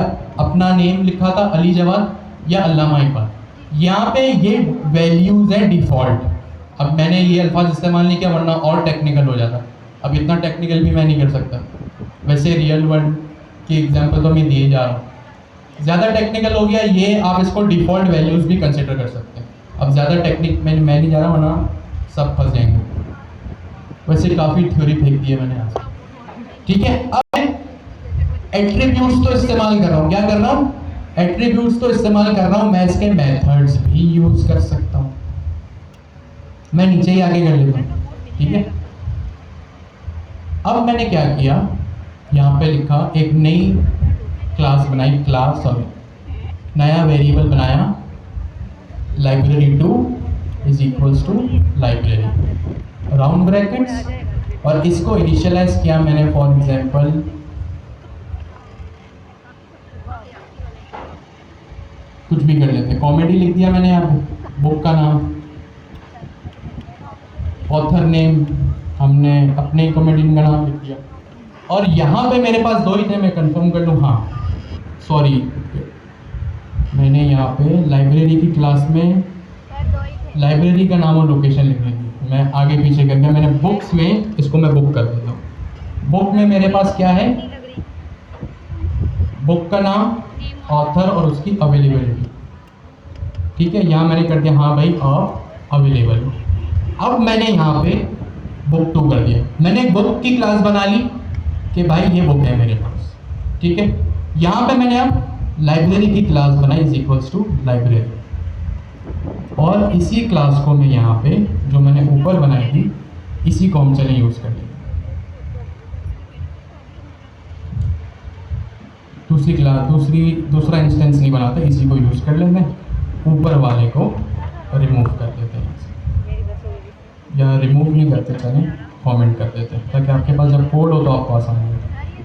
अपना नेम लिखा था अली जवाद या अल्लामा इकबाल, यहाँ पे ये वैल्यूज़ है डिफ़ॉल्ट। अब मैंने ये अल्फाज इस्तेमाल नहीं किया वरना और टेक्निकल हो जाता। अब इतना टेक्निकल भी मैं नहीं कर सकता। वैसे रियल वर्ल्ड की एग्जांपल तो मैं दिए जा रहा हूँ, ज़्यादा टेक्निकल हो गया ये, आप इसको डिफ़ॉल्ट वैल्यूज़ भी कंसिडर कर सकते हैं। अब ज़्यादा टेक्निक मैं नहीं जा रहा वरना सब फंस जाएंगे। वैसे काफ़ी थ्योरी फेंक दी है मैंने यहाँ से। ठीक है? अब एट्रीब्यूट्स तो इस्तेमाल कर रहा हूँ, क्या कर रहा हूँ? एट्रीब्यूट्स तो इस्तेमाल कर रहा हूँ, मैं इसके मेथड्स भी यूज कर सकता हूँ। मैं नीचे ही आगे कर लेता हूँ। ठीक है? अब मैंने क्या किया, यहाँ पे लिखा एक नई क्लास बनाई, क्लास सॉरी नया वेरिएबल बनाया, library2 is equals to library round brackets, और इसको इनिशियलाइज किया मैंने फॉर एग्जांपल कुछ भी कर लेते, कॉमेडी लिख दिया मैंने यहाँ पे, बुक का नाम ऑथर नेम हमने अपने कॉमेडियन का नाम लिख दिया, और यहाँ पे मेरे पास दो ही थे, मैं कंफर्म कर लूँ। हाँ सॉरी, मैंने यहाँ पे लाइब्रेरी की क्लास में सर 2 ही थे। लाइब्रेरी का नाम और लोकेशन लिख दी थी, मैं आगे पीछे कर दिया। मैंने बुक्स में इसको मैं बुक कर देता हूँ। बुक में मेरे पास क्या है, बुक का नाम, ऑथर और उसकी अवेलेबिलिटी। ठीक है, यहाँ मैंने कर दिया हाँ भाई अवेलेबल। अब मैंने यहाँ पे बुक 2 कर दिया। मैंने बुक की क्लास बना ली कि भाई ये बुक है मेरे पास। ठीक है, यहाँ पे मैंने अब लाइब्रेरी की क्लास बनाई इज इक्वल्स टू लाइब्रेरी, और इसी क्लास को मैं यहाँ पे जो मैंने ऊपर बनाई थी इसी को हम चले यूज़ कर लेंगे। दूसरा इंस्टेंस नहीं बनाते, इसी को यूज़ कर लेते हैं। ऊपर वाले को रिमूव कर देते हैं, या रिमूव नहीं करते, चलें कमेंट कर देते हैं, ताकि आपके पास जब कोड हो तो आपको आसानी हो।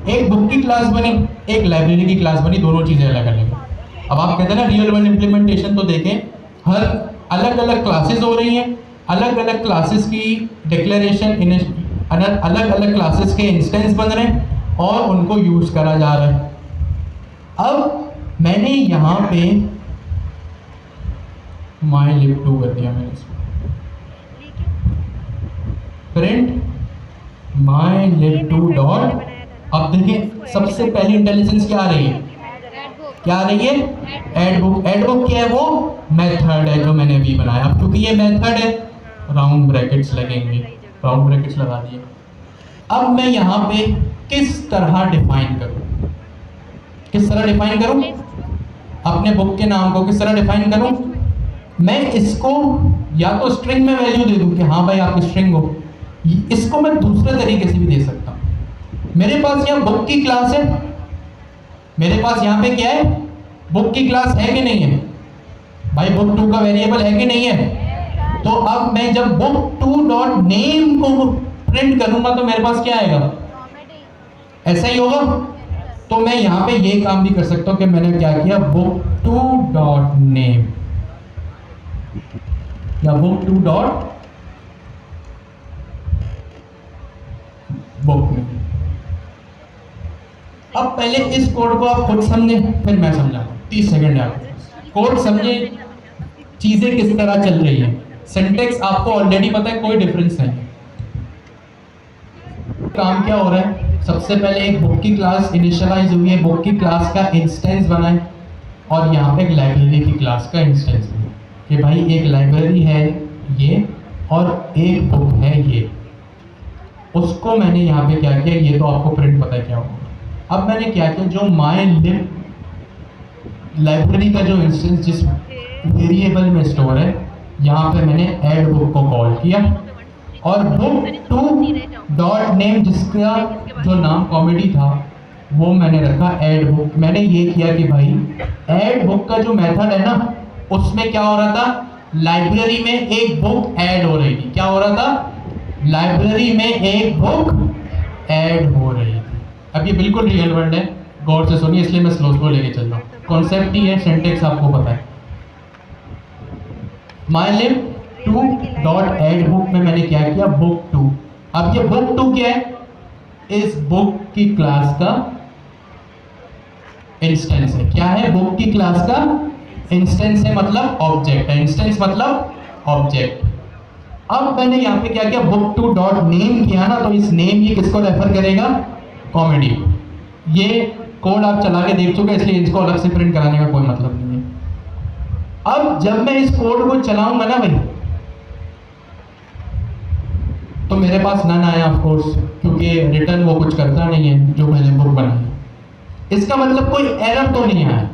एक बुक की क्लास बनी, एक लाइब्रेरी की क्लास बनी, दोनों चीज़ें अलग अलग हैं। अब आप कहते हैं ना रियल वर्ल्ड इम्प्लीमेंटेशन, तो देखें हर अलग अलग क्लासेस हो रही हैं, अलग अलग क्लासेस की डिक्लेरेशन, अलग अलग क्लासेस के इंस्टेंस बन रहे हैं और उनको यूज़ करा जा रहा है। अब मैंने यहाँ पे mylib2 कर दिया, मैंने इसको प्रिंट mylib2 डॉट। अब देखिए सबसे पहली इंटेलिजेंस क्या आ रही है, क्या आ रही है, ऐड बुक। ऐड बुक क्या है, वो मेथड है जो मैंने अभी बनाया। अब क्योंकि ये मेथड है, राउंड ब्रैकेट्स लगेंगे, राउंड ब्रैकेट्स लगा दिए। अब मैं यहाँ पे किस तरह डिफाइन करूँ, किस तरह डिफाइन करूँ अपने बुक के नाम को, किस तरह डिफाइन करूँ? मैं इसको या तो स्ट्रिंग में वैल्यू दे दूँ कि हाँ भाई आपकी स्ट्रिंग हो, इसको मैं दूसरे तरीके से भी दे सकता हूँ। मेरे पास यहाँ बुक की क्लास है, मेरे पास यहाँ पे क्या है, बुक की क्लास है कि नहीं है भाई, बुक 2 का वेरिएबल है कि नहीं है। तो अब मैं जब बुक 2 डॉट नेम को प्रिंट करूंगा तो मेरे पास क्या आएगा, ऐसा ही होगा। तो मैं यहाँ पे ये काम भी कर सकता हूँ कि मैंने क्या किया, बुक 2 डॉट नेम या बुक 2 डॉट बुक नेम। अब पहले इस कोड को आप खुद समझे, फिर मैं समझाता हूँ। 30 सेकंड है आपके पास, कोड समझे, चीजें किस तरह चल रही है। सिंटेक्स आपको ऑलरेडी पता है, कोई डिफरेंस नहीं है। काम क्या हो रहा है, सबसे पहले एक बुक की क्लास इनिशियलाइज हुई है, बुक की क्लास का इंस्टेंस बनाए, और यहाँ पे एक लाइब्रेरी की क्लास का इंस्टेंस बनाए कि भाई एक लाइब्रेरी है ये और एक बुक है ये। उसको मैंने यहाँ पे क्या किया, ये तो आपको प्रिंट पता है क्या होगा। अब मैंने क्या किया, जो mylib लाइब्रेरी का जो इंस्टेंस जिस वेरिएबल में स्टोर है, यहाँ पे मैंने ऐड बुक को कॉल किया, और बुक 2 डॉट नेम जिसका जो नाम कॉमेडी था वो मैंने रखा ऐड बुक। मैंने ये किया कि भाई ऐड बुक का जो मेथड है ना, उसमें क्या हो रहा था, लाइब्रेरी में एक बुक ऐड हो रही थी। क्या हो रहा था, लाइब्रेरी में एक बुक ऐड हो रही थी। अब ये बिल्कुल रियल वर्ल्ड है, गौर से सुनिए, इसलिए मैं स्लो लेके चल रहा हूँ। कॉन्सेप्ट ही है, सिंटेक्स आपको पता है। mylib2 डॉट ऐड बुक में मैंने क्या किया, बुक 2। अब ये बुक 2 क्या है, इस बुक की क्लास का इंस्टेंस है। क्या है, बुक की क्लास का इंस्टेंस है, मतलब ऑब्जेक्ट है। इंस्टेंस मतलब ऑब्जेक्ट। अब मैंने यहाँ पे क्या किया, बुक 2 डॉट नेम किया ना, तो इस नेम ये किसको रेफर करेगा, कॉमेडी। ये कोड आप चला के देख चुके, इसलिए इसको अलग से प्रिंट कराने का कोई मतलब नहीं है। अब जब मैं इस कोड को चलाऊंगा ना भाई, तो मेरे पास नन आया ऑफ कोर्स, क्योंकि रिटर्न वो कुछ करता नहीं है जो मैंने बुक बनाई। इसका मतलब कोई एरर तो नहीं आया,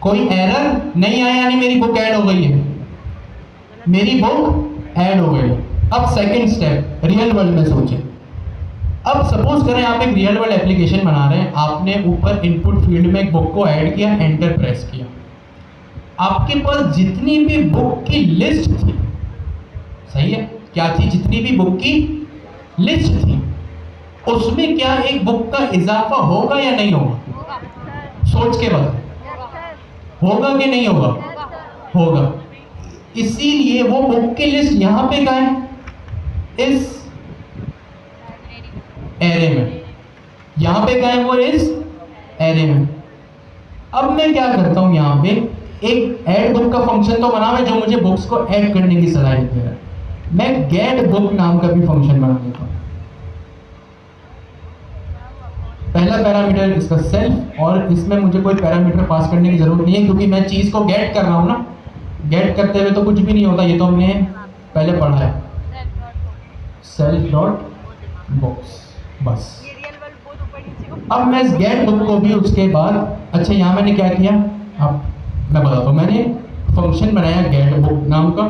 कोई एरर नहीं आया, यानी मेरी बुक ऐड हो गई है, मेरी बुक ऐड हो गई। अब सेकंड स्टेप, रियल वर्ल्ड में सोचें। अब सपोज करें आप एक रियल वर्ल्ड एप्लीकेशन बना रहे हैं, आपने ऊपर इनपुट फील्ड में एक बुक को ऐड किया, एंटर प्रेस किया। आपके पास जितनी भी बुक की लिस्ट थी, सही है, क्या थी, जितनी भी बुक की लिस्ट थी, उसमें क्या एक बुक का इजाफा होगा या नहीं होगा, सोच के बताओ, होगा कि नहीं होगा, होगा। इसीलिए वो बुक की लिस्ट यहाँ पे कहाँ है, इस एरे में, यहाँ पे कहाँ है वो इस एरे में। अब मैं क्या करता हूँ, यहाँ पे एक ऐड बुक का फंक्शन तो बना है जो मुझे बुक्स को ऐड करने की सलाहियत दे रहा है। मैं गेट बुक नाम का भी फंक्शन बना देता हूँ। पहला पैरामीटर इसका सेल्फ, और इसमें मुझे कोई पैरामीटर पास करने की जरूरत नहीं है क्योंकि मैं चीज को गेट कर रहा हूँ ना। गेट करते हुए तो कुछ भी नहीं होता, ये तो हमने पहले पढ़ा है, सेल्फ डॉट बुक्स, बस। अब मैं इस गेट बुक को भी उसके बाद, अच्छा यहाँ मैंने क्या किया, अब मैं बताता हूँ। मैंने फंक्शन बनाया गेट बुक नाम का,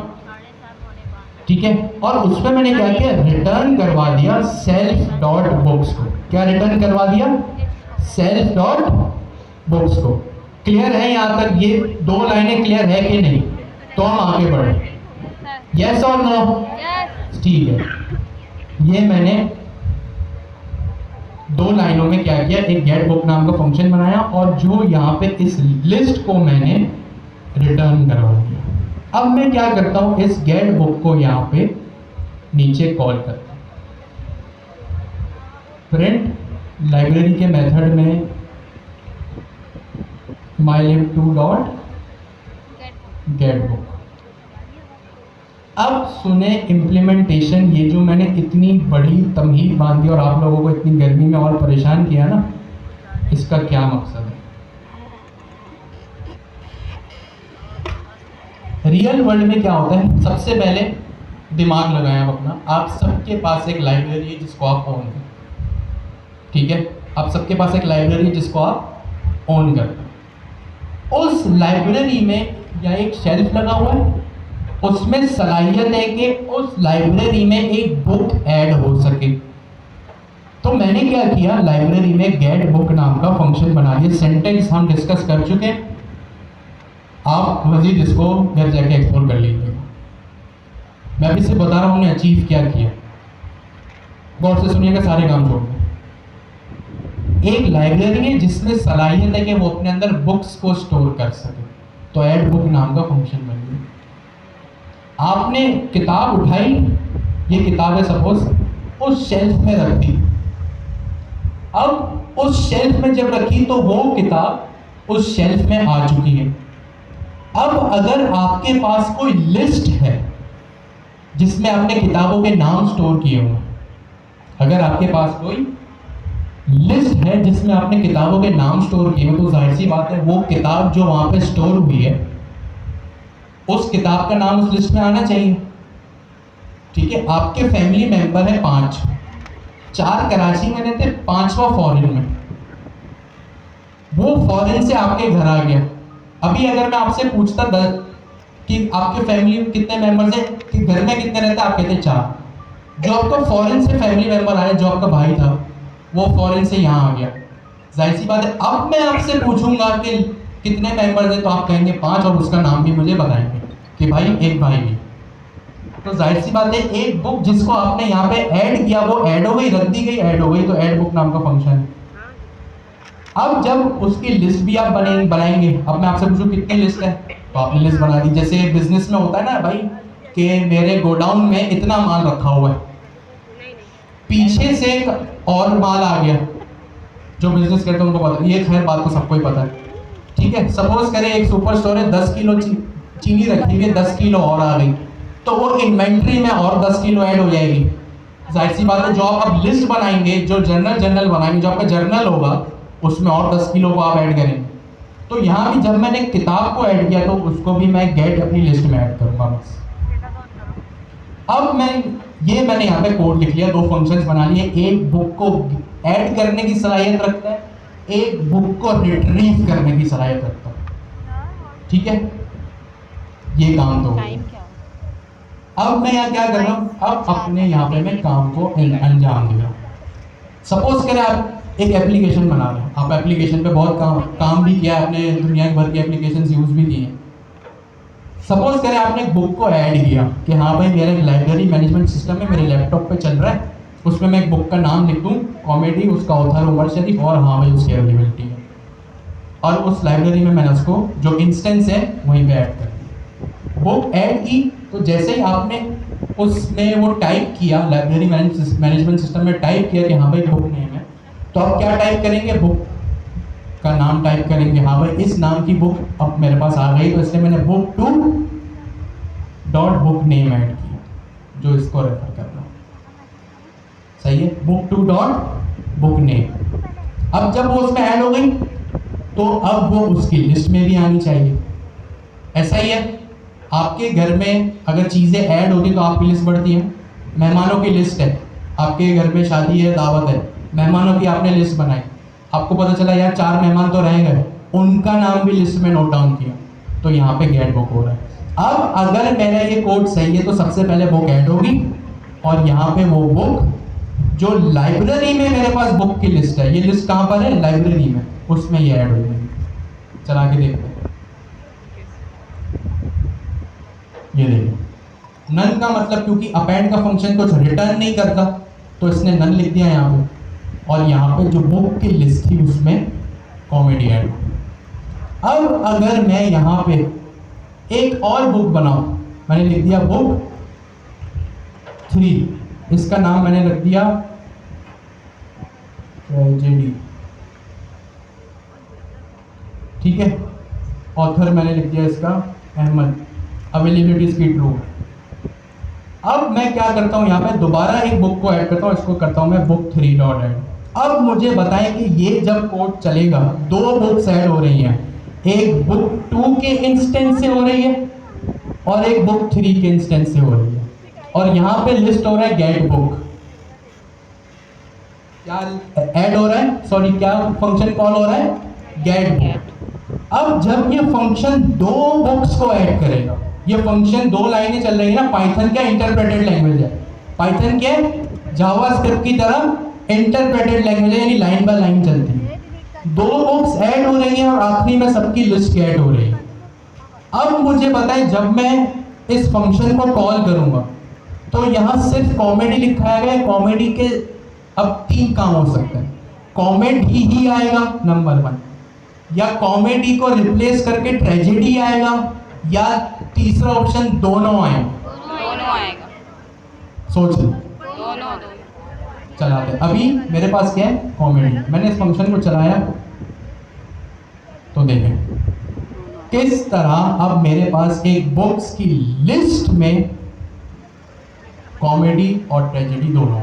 ठीक है, और उसमें मैंने क्या किया, रिटर्न करवा दिया सेल्फ डॉट बुक्स को। क्या रिटर्न करवा दिया, सेल्फ डॉट बुक्स को। क्लियर है यहाँ तक? ये दो लाइनें क्लियर है कि नहीं? तो हम आगे बढ़े, यस और नो? ठीक है, ये मैंने दो लाइनों में क्या किया, एक गेट बुक नाम का फंक्शन बनाया और जो यहाँ पे इस लिस्ट को मैंने रिटर्न करवा दिया। अब मैं क्या करता हूँ, इस गेट बुक को यहाँ पे नीचे कॉल करता हूँ, प्रिंट लाइब्रेरी के मेथड में mylib2 डॉट गेट बुक। अब सुने इम्प्लीमेंटेशन, ये जो मैंने इतनी बड़ी तमहीद बांधी और आप लोगों को इतनी गर्मी में और परेशान किया ना, इसका क्या मकसद है। रियल वर्ल्ड में क्या होता है, सबसे पहले दिमाग लगाएं आप अपना। आप सबके पास एक लाइब्रेरी है जिसको आप ओन करते, ठीक है, आप सबके पास एक लाइब्रेरी है जिसको आप ओन करते हैं। उस लाइब्रेरी में या एक शेल्फ लगा हुआ है, उसमें सलाहियत है कि उस लाइब्रेरी में एक बुक ऐड हो सके। तो मैंने क्या किया, लाइब्रेरी में गेट बुक नाम का फंक्शन बना दिया। सेंटेंस हम डिस्कस कर चुके हैं, आप मजीद इसको घर जाके एक्सप्लोर कर लीजिए। मैं अभी से बता रहा हूँ हमने अचीव क्या किया, गौर से सुनिएगा, सारे काम छोड़ दें। एक लाइब्रेरी है जिसमें सलाहियत है कि वो अपने अंदर बुक्स को स्टोर कर सके, तो ऐड बुक नाम का फंक्शन बन गया। आपने किताब उठाई, ये किताब है सपोज, उस शेल्फ में रख दी। अब उस शेल्फ में जब रखी तो वो किताब उस शेल्फ में आ चुकी है। अब अगर आपके पास कोई लिस्ट है जिसमें आपने किताबों के नाम स्टोर किए हुए, अगर आपके पास कोई लिस्ट है जिसमें आपने किताबों के नाम स्टोर किए हुए, तो जाहिर सी बात है वो किताब जो वहां पे स्टोर हुई है उस किताब का नाम उस लिस्ट में आना चाहिए, ठीक है। आपके फैमिली मेंबर है 5, 4 कराची में रहते, 5वां फॉरेन में। वो फॉरेन से आपके घर आ गया। अभी अगर मैं आपसे पूछता कि आपके फैमिली में कितने मेंबर्स हैं, कि घर में कितने रहते, आप कहते 4। जो आपका फॉरेन से फैमिली मेंबर आया, जो आपका भाई था वो फॉरेन से यहाँ आ गया, जाहिर सी बात है अब मैं आपसे पूछूंगा कि कितने मेंबर्स हैं, तो आप कहेंगे 5 और उसका नाम भी मुझे बताएंगे कि भाई एक भाई भी। तो जाहिर सी बात है एक बुक जिसको आपने यहाँ पे ऐड किया वो ऐड हो गई, रख दी गई, ऐड हो गई, तो ऐड बुक नाम का फंक्शन है। अब जब उसकी लिस्ट भी आप बनाएंगे, अब मैं आपसे पूछूं कितनी लिस्ट है, तो आपने लिस्ट बना दी। जैसे बिजनेस में होता है ना भाई कि मेरे गोडाउन में इतना माल रखा हुआ है, पीछे से एक और माल आ गया, जो बिजनेस करते हैं उनको पता, ये खैर बात तो सबको ही पता है, ठीक है। सपोज करें एक सुपर स्टोर है, 10 किलो चीनी रखी हुई है, 10 किलो और आ गई, तो वो इन्वेंट्री में और 10 किलो ऐड हो जाएगी। जाहिर सी बात है जो आप अब लिस्ट बनाएंगे, जो जर्नल बनाएंगे, जो आपका जर्नल होगा उसमें और 10 किलो को आप ऐड करेंगे। तो यहाँ भी जब मैंने किताब को ऐड किया तो उसको भी मैं गेट अपनी लिस्ट में ऐड करूँगा बस। अब मैंने यहाँ पे कोड लिख लिया, 2 फंक्शंस बना लिए। एक बुक को ऐड करने की सलाहियत रखता है, एक बुक को रिट्रीव करने की सलाहियत रखता है, ठीक है। ये काम तो अब मैं यहाँ क्या कर रहा हूँ, अब अपने यहाँ पे मैं काम को अंजाम दे रहा हूँ। सपोज करें आप एक एप्लीकेशन बना रहे हैं, आप एप्लीकेशन पे बहुत काम भी किया है, आपने दुनिया भर की एप्लीकेशन यूज भी की हैं। सपोज करें आपने एक बुक को ऐड किया कि हाँ भाई मेरा एक लाइब्रेरी मैनेजमेंट सिस्टम है, मेरे लैपटॉप पे चल रहा है, उसमें मैं एक बुक का नाम लिख दूँ कॉमेडी, उसका ऑथर उमर शरीफ, और हाँ भाई उसकी अवेलेबिलिटी है, और उस लाइब्रेरी में मैंने उसको जो इंस्टेंस है वहीं पे ऐड कर दिया। बुक ऐड की तो जैसे ही आपने उसमें वो टाइप किया, लाइब्रेरी मैनेजमेंट सिस्टम में टाइप किया कि हाँ भाई बुक नेम है, तो अब क्या टाइप करेंगे, बुक का नाम टाइप करेंगे। हाँ भाई इस नाम की बुक अब मेरे पास आ गई, तो इसलिए मैंने book to dot book name add किया, जो इसको रेफर कर रहा हूँ। सही है, book to dot book name. अब जब वो उसमें ऐड हो गई तो अब वो उसकी लिस्ट में भी आनी चाहिए। ऐसा ही है, आपके घर में अगर चीज़ें ऐड होती तो आपकी लिस्ट बढ़ती है। मेहमानों की लिस्ट है, आपके घर में शादी है, दावत है, मेहमानों की आपने लिस्ट बनाई, आपको पता चला यार 4 मेहमान तो रह गए, उनका नाम भी लिस्ट में नोट डाउन किया, तो यहाँ पे गेट बुक हो रहा है। अब अगर मेरा ये कोड सही है तो सबसे पहले बुक ऐड होगी, और यहाँ पे वो बुक जो लाइब्रेरी में मेरे पास बुक की लिस्ट है, ये लिस्ट कहाँ पर है, लाइब्रेरी में, उसमें ये ऐड हो जाएगी। चला के देखते हैं, ये देखो नन का मतलब, क्योंकि अपेंड का फंक्शन कुछ रिटर्न नहीं करता तो इसने नन लिख दिया यहाँ पे, और यहाँ पे जो बुक की लिस्ट थी उसमें कॉमेडी ऐड हो। अब अगर मैं यहाँ पे एक और बुक बनाऊं, मैंने लिख दिया बुक 3, इसका नाम मैंने रख दिया ट्रेजेडी, ठीक है, ऑथर मैंने लिख दिया इसका अहमद, अवेलेबिलिटी इसकी ट्रू। अब मैं क्या करता हूँ, यहाँ पे दोबारा एक बुक को ऐड करता हूँ, इसको करता हूँ मैं बुक 3 डॉट ऐड। अब मुझे बताएं कि ये जब कोड चलेगा, 2 बुक्स ऐड हो रही हैं, एक बुक 2 के इंस्टेंस से हो रही है और एक बुक 3 के इंस्टेंस से हो रही है, और यहाँ पे लिस्ट हो रहा है गेट बुक। क्या ऐड हो रहा है, सॉरी क्या फंक्शन कॉल हो रहा है, गेट बुक। अब जब ये फंक्शन 2 बुक्स को ऐड करेगा, ये फंक्शन 2 लाइनें चल रही है ना, पाइथन क्या इंटरप्रेटेड लैंग्वेज है, पाइथन क्या जावास्क्रिप्ट की तरह इंटरप्रेटेड लैंग्वेज है, यानी लाइन बाय लाइन चलती है। 2 बुक्स ऐड हो रही हैं और आखिरी में सबकी लिस्ट ऐड हो रही है। अब मुझे बताएं, जब मैं इस फंक्शन को कॉल करूंगा तो यहाँ सिर्फ कॉमेडी लिखा गया है, कॉमेडी के अब 3 काम हो सकते हैं, कॉमेडी ही आएगा नंबर 1, या कॉमेडी को रिप्लेस करके ट्रेजेडी आएगा, या तीसरा ऑप्शन दोनों आएगा। दोनों आएगा, सोच लो, दोनों चलाते हैं। अभी मेरे पास क्या है, कॉमेडी, मैंने इस फंक्शन को चलाया तो देखें किस तरह अब मेरे पास एक बुक्स की लिस्ट में कॉमेडी और ट्रेजेडी दोनों,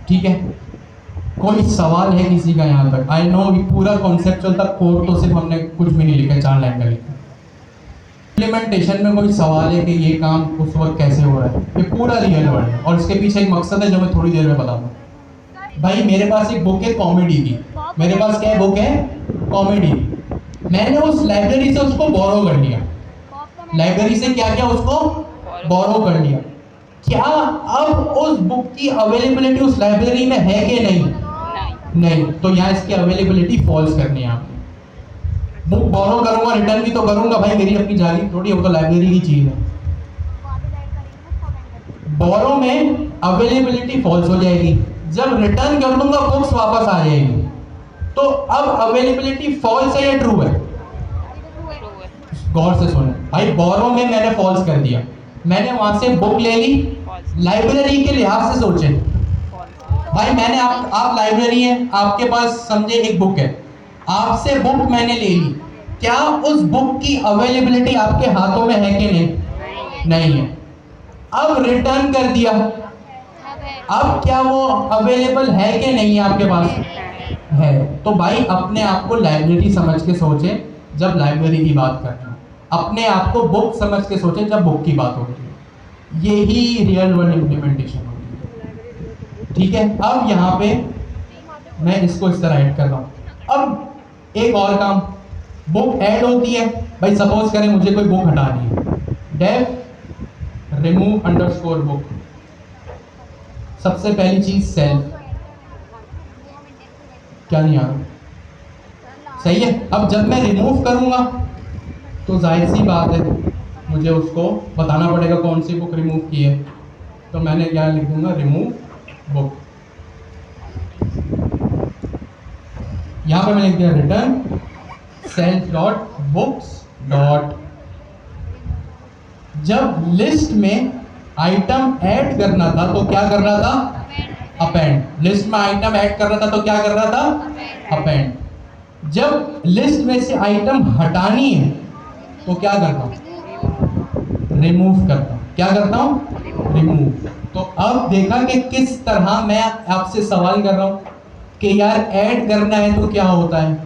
ठीक है। कोई सवाल है किसी का यहाँ तक? आई नो पूरा कॉन्सेप्चुअल था, कोड तो सिर्फ हमने कुछ भी नहीं लिखा, 4 लाइन का लिखा। इम्प्लीमेंटेशन में कोई सवाल है कि ये काम उस वक्त कैसे हो रहा है? ये पूरा रियल वर्ल्ड है और इसके पीछे एक मकसद है जो मैं थोड़ी देर में बताऊंगा। भाई मेरे पास एक बुक है कॉमेडी की, मेरे पास क्या बुक है, कॉमेडी की। मैंने उस लाइब्रेरी से उसको बोरो कर लिया, लाइब्रेरी से क्या क्या उसको बोरो कर लिया। क्या अब उस बुक की अवेलेबिलिटी उस लाइब्रेरी में है कि नहीं? नहीं, तो यहाँ इसकी अवेलेबिलिटी फॉल्स करनी है आपको। बुक बोरो करूंगा, रिटर्न भी तो करूंगा भाई, मेरी अपनी जाली थोड़ी, वो तो लाइब्रेरी की चीज है। बोरो में अवेलेबिलिटी फॉल्स हो जाएगी, जब रिटर्न कर दूंगा बुक्स वापस आ जाएगी। तो अब अवेलेबिलिटी फॉल्स है या ट्रू है? गौर से सुने भाई, बोरो में मैंने फॉल्स कर दिया, मैंने वहां से बुक ले ली, लाइब्रेरी के लिहाज से सोचे भाई, मैंने आप लाइब्रेरी है, आपके पास समझे एक बुक है, आपसे बुक मैंने ले ली, क्या उस बुक की अवेलेबिलिटी आपके हाथों में है कि नहीं? नहीं है। अब रिटर्न कर दिया, अब क्या वो अवेलेबल है कि नहीं आपके पास? है। तो भाई अपने आप को लाइब्रेरी समझ के सोचे जब लाइब्रेरी की बात कर रहे हो, अपने आप को बुक समझ के सोचे जब बुक की बात होती है। यही रियल वर्ल्ड इम्प्लीमेंटेशन होती है, ठीक है। अब यहाँ पे मैं इसको इस तरह ऐड कर रहा हूँ। अब एक और काम, बुक ऐड होती है भाई, सपोज करें मुझे कोई बुक हटानी है, डेफ रिमूव अंडरस्कोर बुक, सबसे पहली चीज सेल्फ, क्या नहीं आ रहा, सही है। अब जब मैं रिमूव करूंगा तो जाहिर सी बात है मुझे उसको बताना पड़ेगा कौन सी बुक रिमूव की है, तो मैंने क्या लिख दूंगा, रिमूव बुक। यहाँ पे मैंने लिख दिया return self dot books dot जब लिस्ट में आइटम ऐड करना था तो क्या कर रहा था? अपेंड। लिस्ट में आइटम ऐड कर रहा था तो क्या कर रहा था? अपेंड। जब लिस्ट में से आइटम हटानी है तो क्या करता हूँ? रिमूव करता हूँ। क्या करता हूँ? रिमूव। तो अब देखा कि किस तरह मैं आपसे सवाल कर रहा हूँ कि यार ऐड करना है तो क्या होता है,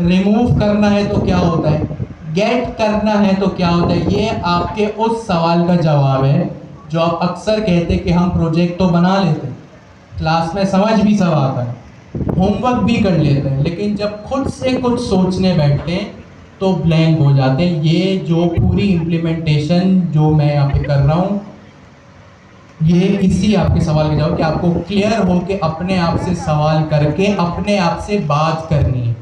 रिमूव करना है तो क्या होता है, गेट करना है तो क्या होता है। ये आपके उस सवाल का जवाब है जो आप अक्सर कहते कि हम प्रोजेक्ट तो बना लेते हैं, क्लास में समझ भी सब आता है, होमवर्क भी कर लेते हैं, लेकिन जब खुद से कुछ सोचने बैठते हैं तो ब्लैंक हो जाते हैं। ये जो पूरी इम्प्लीमेंटेशन जो मैं यहाँ पे कर रहा हूँ, ये इसी आपके सवाल का जवाब कि आपको क्लियर हो के अपने आप से सवाल करके अपने आप से बात करनी है।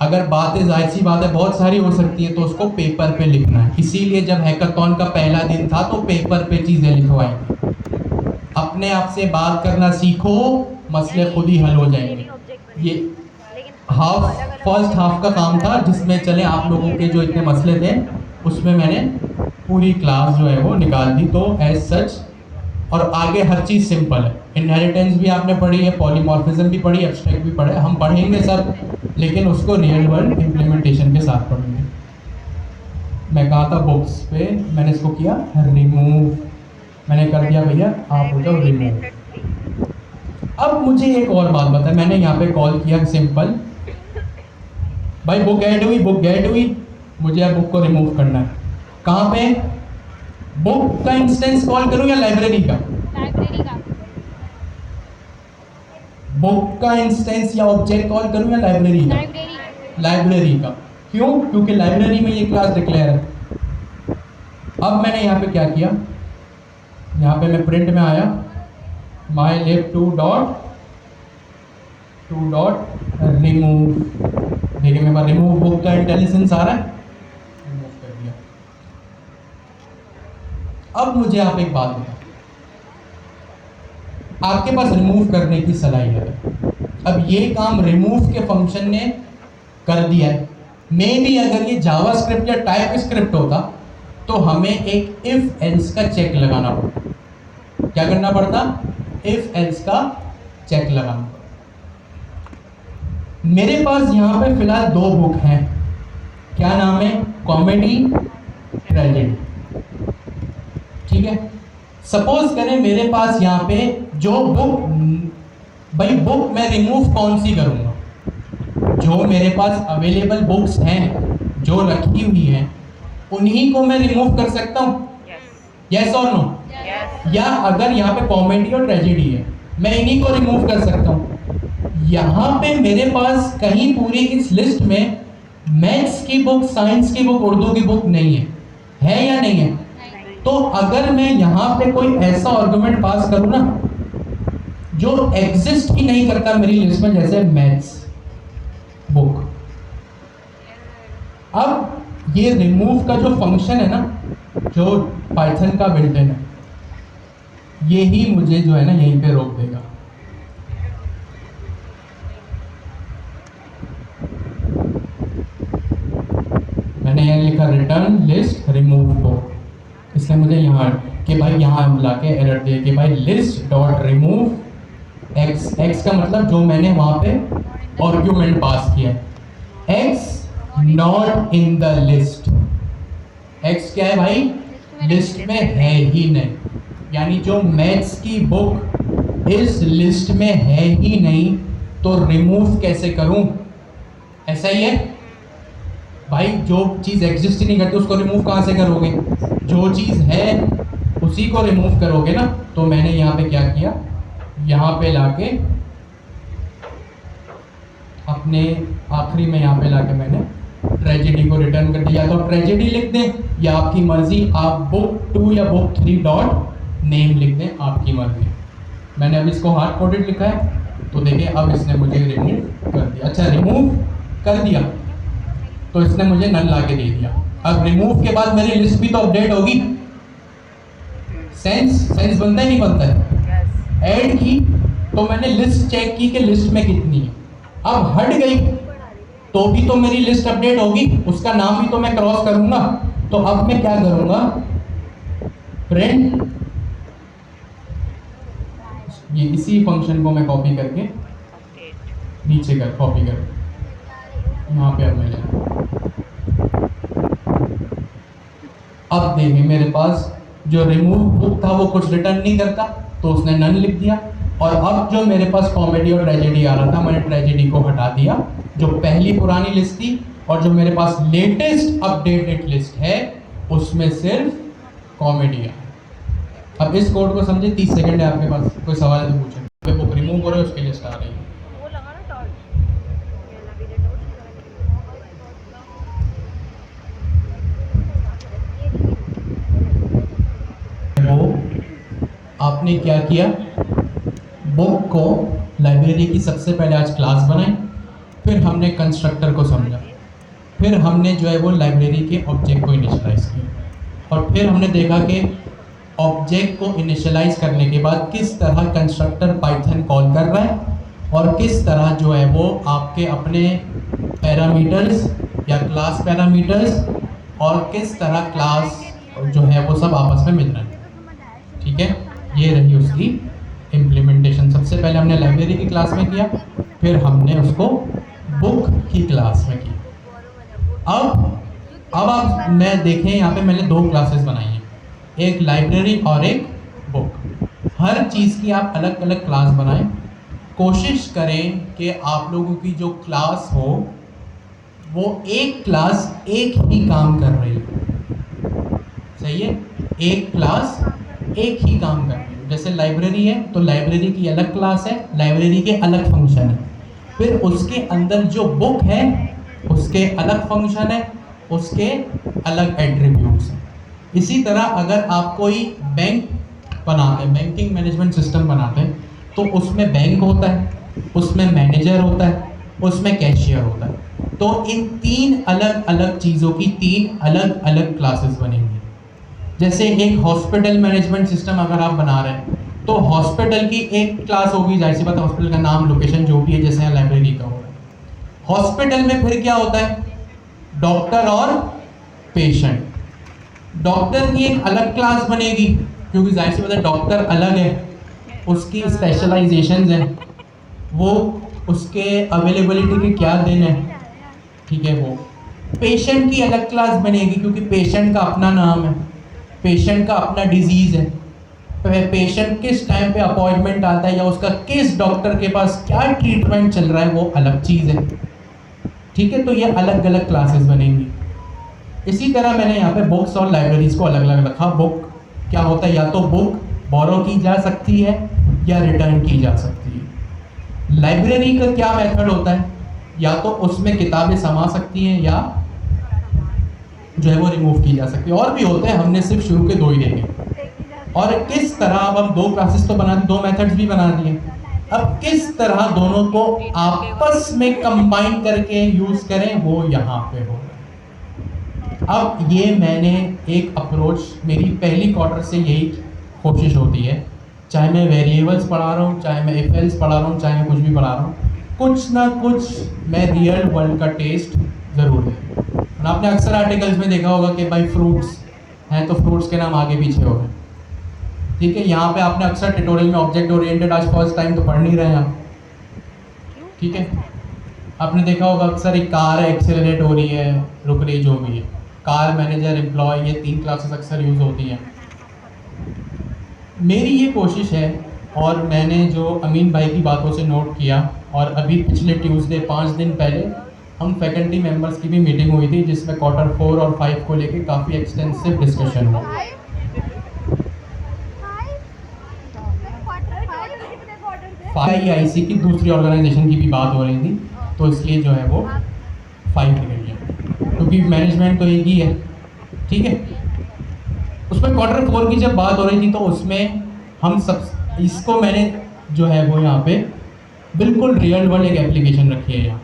अगर बातें जाहिर सी बात है बहुत सारी हो सकती है तो उसको पेपर पे लिखना है। इसीलिए जब हैकाथॉन का पहला दिन था तो पेपर पे चीज़ें लिखवाई। अपने आप से बात करना सीखो, मसले खुद ही हल हो जाएंगे। ये फर्स्ट हाफ का काम था जिसमें चले आप लोगों के जो इतने मसले थे उसमें मैंने पूरी क्लास जो है वो निकाल दी। तो एज सच और आगे हर चीज़ सिंपल है। इनहेरिटेंस भी आपने पढ़ी है, पॉलीमॉर्फिज्म भी पढ़ी, एब्स्ट्रैक्ट भी पढ़े, हम पढ़ेंगे सब, लेकिन उसको रियल वर्ल्ड इम्प्लीमेंटेशन के साथ पढ़ेंगे। मैं कहा था बुक्स पे मैंने इसको किया रिमूव, मैंने कर दिया भैया, आप हो जाओ रिमूव। अब मुझे एक और बात बताए, मैंने यहाँ पे कॉल किया सिंपल, भाई बुक ऐड हुई, बुक ऐड हुई, मुझे अब बुक को रिमूव करना है। कहाँ पे? बुक का इंस्टेंस कॉल करूँ या लाइब्रेरी का? लाइब्रेरी का। बुक का इंस्टेंस या ऑब्जेक्ट कॉल करूँ या लाइब्रेरी का? लाइब्रेरी। लाइब्रेरी का। क्यों? क्योंकि लाइब्रेरी में ये क्लास डिक्लेयर है। अब मैंने यहाँ पे क्या किया, यहाँ पे मैं प्रिंट में आया mylib 2 डॉट रिमूव। देखिए मेरे पास रिमूव बुक का इंटेलिजेंस आ रहा है, रिमूव कर दिया। अब मुझे आप एक बात बताओ, आपके पास रिमूव करने की सलाहियत है, अब ये काम रिमूव के फंक्शन ने कर दिया है। मे भी अगर ये जावास्क्रिप्ट या टाइप स्क्रिप्ट होता तो हमें एक इफ एल्स का चेक लगाना पड़ता। क्या करना पड़ता? इफ एल्स का चेक लगाना पड़ता। मेरे पास यहाँ पे फिलहाल 2 बुक हैं, क्या नाम है? Comedy, tragedy. ठीक है, सपोज करें मेरे पास यहाँ पे जो बुक, भाई बुक मैं रिमूव कौन सी करूँगा? जो मेरे पास अवेलेबल बुक्स हैं जो रखी हुई हैं उन्हीं को मैं रिमूव कर सकता हूँ, यस और नो? या अगर यहाँ पे कॉमेडी और ट्रेजेडी है मैं इन्हीं को रिमूव कर सकता हूँ। यहाँ पे मेरे पास कहीं पूरी इस लिस्ट में मैथ्स की बुक, साइंस की बुक, उर्दू की बुक नहीं है या नहीं है? तो अगर मैं यहाँ पे कोई ऐसा आर्गुमेंट पास करूँ ना जो एग्जिस्ट ही नहीं करता मेरी लिस्ट में, जैसे मैथ्स बुक, अब ये रिमूव का जो फंक्शन है ना, जो पाइथन का बिल्ट इन है, ये ही मुझे जो है ना यहीं पे रोक देगा। मैंने यहाँ लिखा रिटर्न लिस्ट रिमूव बुक, इसने मुझे यहाँ कि भाई यहाँ बुला के एरर दे कि भाई list dot remove x. X का मतलब जो मैंने वहाँ पे आर्ग्यूमेंट पास किया है, x not in the list. X क्या है भाई? लिस्ट में है ही नहीं, यानी जो मैथ्स की बुक इस लिस्ट में है ही नहीं तो रिमूव कैसे करूं? ऐसा ही है भाई, जो चीज़ एग्जिस्ट ही नहीं करती उसको रिमूव कहाँ से करोगे? जो चीज़ है उसी को रिमूव करोगे ना। तो मैंने यहाँ पे क्या किया, यहाँ पे लाके अपने आखिरी में यहाँ पे लाके मैंने ट्रेजेडी को रिटर्न कर दिया। तो ट्रेजेडी लिख दें या आपकी मर्जी, आप बुक 2 या बुक 3 डॉट नेम लिख दें, आपकी मर्जी। मैंने अब इसको हार्ड कोडेड लिखा है तो देखिए अब इसने मुझे रिमूव कर दिया। अच्छा रिमूव कर दिया तो इसने मुझे नल ला के दे दिया। अब रिमूव के बाद मेरी लिस्ट भी तो अपडेट होगी, सेंस बनता है नहीं बनता है? ऐड की तो मैंने लिस्ट चेक की कि लिस्ट में कितनी है, अब हट गई तो भी तो मेरी लिस्ट अपडेट होगी, उसका नाम भी तो मैं क्रॉस करूंगा। तो अब मैं क्या करूंगा, प्रिंट, ये इसी फंक्शन को मैं कॉपी करके नीचे कर कॉपी कर यहाँ पे अब मैं ले अब देखें मेरे पास जो रिमूव बुक था वो कुछ रिटर्न नहीं करता तो उसने नन लिख दिया। और अब जो मेरे पास कॉमेडी और ट्रेजेडी आ रहा था मैंने ट्रेजेडी को हटा दिया, जो पहली पुरानी लिस्ट थी और जो मेरे पास लेटेस्ट अपडेटेड लिस्ट है उसमें सिर्फ कॉमेडी है। अब इस कोड को समझे, 30 सेकंड है आपके पास, कोई सवाल है तो पूछे। बुक रिमूव हो रहा है उसकी लिस्ट आ रही है। वो आपने क्या किया, बुक को लाइब्रेरी की सबसे पहले आज क्लास बनाई, फिर हमने कंस्ट्रक्टर को समझा, फिर हमने जो है वो लाइब्रेरी के ऑब्जेक्ट को इनिशियलाइज किया और फिर हमने देखा कि ऑब्जेक्ट को इनिशियलाइज करने के बाद किस तरह कंस्ट्रक्टर पाइथन कॉल कर रहा है और किस तरह जो है वो आपके अपने पैरामीटर्स या क्लास पैरामीटर्स और किस तरह क्लास जो है वो सब आपस में मिल रहे हैं। ठीक है, ये रही उसकी इम्प्लीमेंटेशन। सबसे पहले हमने लाइब्रेरी की क्लास में किया, फिर हमने उसको बुक की क्लास में किया। अब आप मैं देखें यहाँ पे मैंने 2 क्लासेस बनाई हैं, एक लाइब्रेरी और एक बुक। हर चीज़ की आप अलग अलग क्लास बनाएं। कोशिश करें कि आप लोगों की जो क्लास हो वो एक क्लास एक ही काम कर रही है। सही है, एक क्लास एक ही काम कर रही है। जैसे लाइब्रेरी है तो लाइब्रेरी की अलग क्लास है, लाइब्रेरी के अलग फंक्शन है, फिर उसके अंदर जो बुक है उसके अलग फंक्शन है, उसके अलग एट्रीब्यूट्स हैं। इसी तरह अगर आप कोई बैंक बनाते हैं, बैंकिंग मैनेजमेंट सिस्टम बनाते हैं, तो उसमें बैंक होता है, उसमें मैनेजर होता है, उसमें कैशियर होता है। तो इन 3 अलग अलग चीज़ों की 3 अलग अलग क्लासेस बनेंगी। जैसे एक हॉस्पिटल मैनेजमेंट सिस्टम अगर आप बना रहे हैं तो हॉस्पिटल की एक क्लास होगी, जाहिर सी बात है, हॉस्पिटल का नाम, लोकेशन जो भी है, जैसे यहाँ लाइब्रेरी का हो रहा है। हॉस्पिटल में फिर क्या होता है, डॉक्टर और पेशेंट। डॉक्टर की एक अलग क्लास बनेगी क्योंकि जाहिर सी बात है डॉक्टर अलग है, उसकी स्पेशलाइजेशंस हैं, वो उसके अवेलेबिलिटी के क्या दिन है। ठीक है, वो पेशेंट की अलग क्लास बनेगी क्योंकि पेशेंट का अपना नाम है, पेशेंट का अपना डिजीज़ है, पेशेंट किस टाइम पे अपॉइंटमेंट आता है या उसका किस डॉक्टर के पास क्या ट्रीटमेंट चल रहा है, वो अलग चीज़ है। ठीक है, तो ये अलग अलग क्लासेस बनेंगी। इसी तरह मैंने यहाँ पे बुक्स और लाइब्रेरीज को अलग अलग रखा। बुक क्या होता है, या तो बुक बोरो की जा सकती है या रिटर्न की जा सकती है। लाइब्रेरी का क्या मेथड होता है, या तो उसमें किताबें समा सकती हैं या जो है वो रिमूव की जा सकती है। और भी होते हैं, हमने सिर्फ शुरू के 2 ही देखे। और किस तरह, अब हम 2 क्लासेस तो बना, 2 मेथड्स भी बना दिए, अब किस तरह दोनों को आपस में कंबाइन करके यूज करें वो यहाँ पे हो। अब ये मैंने एक अप्रोच, मेरी पहली क्वार्टर से यही कोशिश होती है, चाहे मैं वेरिएबल्स पढ़ा रहा हूँ, चाहे मैं इफ एल्स पढ़ा रहा हूँ, चाहे मैं कुछ भी पढ़ा रहा हूँ, कुछ ना कुछ मैं रियल वर्ल्ड का टेस्ट ज़रूर है। आपने अक्सर आर्टिकल्स में देखा होगा कि भाई फ्रूट्स हैं तो फ्रूट्स के नाम आगे पीछे हो गए। ठीक है, यहाँ पे आपने अक्सर ट्यूटोरियल में ऑब्जेक्ट ओरिएंटेड आज फर्स्ट टाइम तो पढ़ नहीं रहे हैं आप। ठीक है, आपने देखा होगा अक्सर एक कार है, एक्सेलरेट हो रही है, रुक रही, जो भी है, कार, मैनेजर, एम्प्लॉय, ये 3 क्लासेस अक्सर यूज़ होती हैं। मेरी ये कोशिश है, और मैंने जो अमीन भाई की बातों से नोट किया, और अभी पिछले ट्यूसडे 5 दिन पहले हम फैकल्टी मेंबर्स की भी मीटिंग हुई थी जिसमें क्वार्टर 4 और 5 को लेके काफ़ी एक्सटेंसिव डिस्कशन हुआ। IIC की दूसरी ऑर्गेनाइजेशन की भी बात हो रही थी, तो इसलिए जो है वो 5 निकल गया, क्योंकि मैनेजमेंट तो एक ही है। ठीक है, उसमें क्वार्टर 4 की जब बात हो रही थी तो उसमें हम सब, इसको मैंने जो है वो यहाँ पे बिल्कुल रियल वर्ल्ड एक एप्लीकेशन रखी है यहाँ।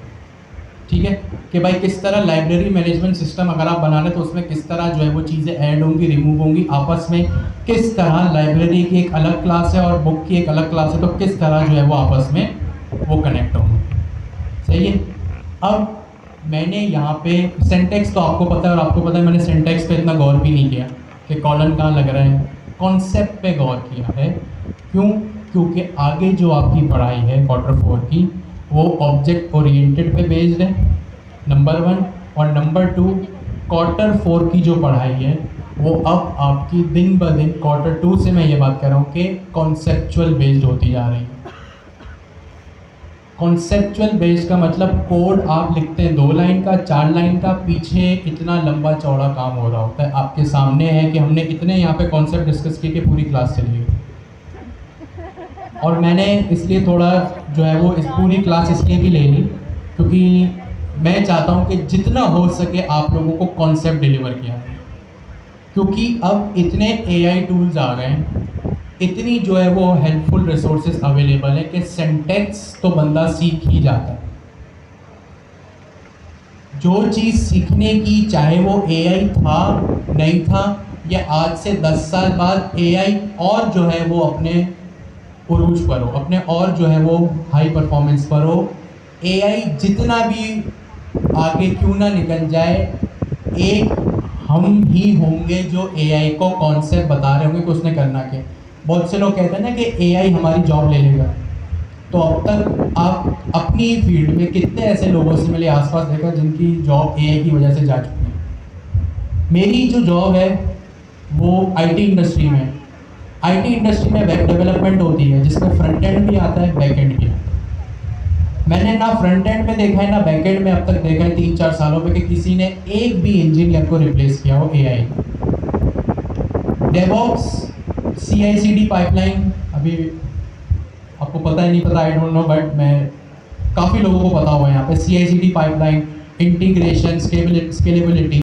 ठीक है, कि भाई किस तरह लाइब्रेरी मैनेजमेंट सिस्टम अगर आप बना रहे तो उसमें किस तरह जो है वो चीज़ें ऐड होंगी, रिमूव होंगी, आपस में किस तरह लाइब्रेरी की एक अलग क्लास है और बुक की एक अलग क्लास है, तो किस तरह जो है वो आपस में वो कनेक्ट होंगे। सही है, अब मैंने यहाँ पे सिंटैक्स तो आपको पता है, और आपको पता है मैंने सिंटैक्स पे इतना गौर भी नहीं किया कि कॉलन कहाँ लग रहा है, कॉन्सेप्ट पे गौर किया है। क्यों? क्योंकि आगे जो आपकी पढ़ाई है Q4 की, वो ऑब्जेक्ट ओरिएंटेड पे बेस्ड है, नंबर 1। और नंबर 2, Q4 की जो पढ़ाई है वो अब आपकी दिन ब दिन Q2 से मैं ये बात कर रहा हूँ कि कॉन्सेप्चुअल बेस्ड होती जा रही है। कॉन्सेप्चुअल बेस्ड का मतलब कोड आप लिखते हैं 2 लाइन का, 4 लाइन का, पीछे इतना लंबा चौड़ा काम हो रहा होता है। आपके सामने है कि हमने इतने यहाँ पे कॉन्सेप्ट डिस्कस किए कि पूरी क्लास चली गई। और मैंने इसलिए थोड़ा जो है वो इस पूरी क्लास इसलिए भी ले ली क्योंकि मैं चाहता हूँ कि जितना हो सके आप लोगों को कॉन्सेप्ट डिलीवर किया जाए। क्योंकि अब इतने AI टूल्स आ गए हैं, इतनी जो है वो हेल्पफुल रिसोर्सेज अवेलेबल है कि सिंटैक्स तो बंदा सीख ही जाता है। जो चीज़ सीखने की, चाहे वो AI था नहीं था, या आज से 10 साल बाद AI और जो है वो अपने उरूज पर हो, अपने और जो है वो हाई परफॉर्मेंस पर हो, AI जितना भी आगे क्यों ना निकल जाए, एक हम ही होंगे जो AI को कॉन्सेप्ट बता रहे होंगे कि उसने करना क्या। बहुत से लोग कहते हैं ना कि AI हमारी जॉब ले लेगा। तो अब तक आप अपनी फील्ड में कितने ऐसे लोगों से मिले, आसपास देखा जिनकी जॉब AI की वजह से जा चुकी है। मेरी जो जॉब है वो IT इंडस्ट्री में है। IT इंडस्ट्री में वेब डेवलपमेंट होती है जिसमें फ्रंट एंड भी आता है, बैक एंड भी आता है। मैंने ना फ्रंट एंड में देखा है ना बैक एंड में अब तक देखा है 3-4 सालों में कि किसी ने एक भी इंजीनियर को रिप्लेस किया हो AI। डेवऑप्स, CI/CD पाइपलाइन, अभी आपको पता है नहीं पता, आई डोंट नो, बट मैं काफ़ी लोगों को पता होगा यहाँ पे CI/CD पाइपलाइन, इंटीग्रेशन, स्केलेबिलिटी,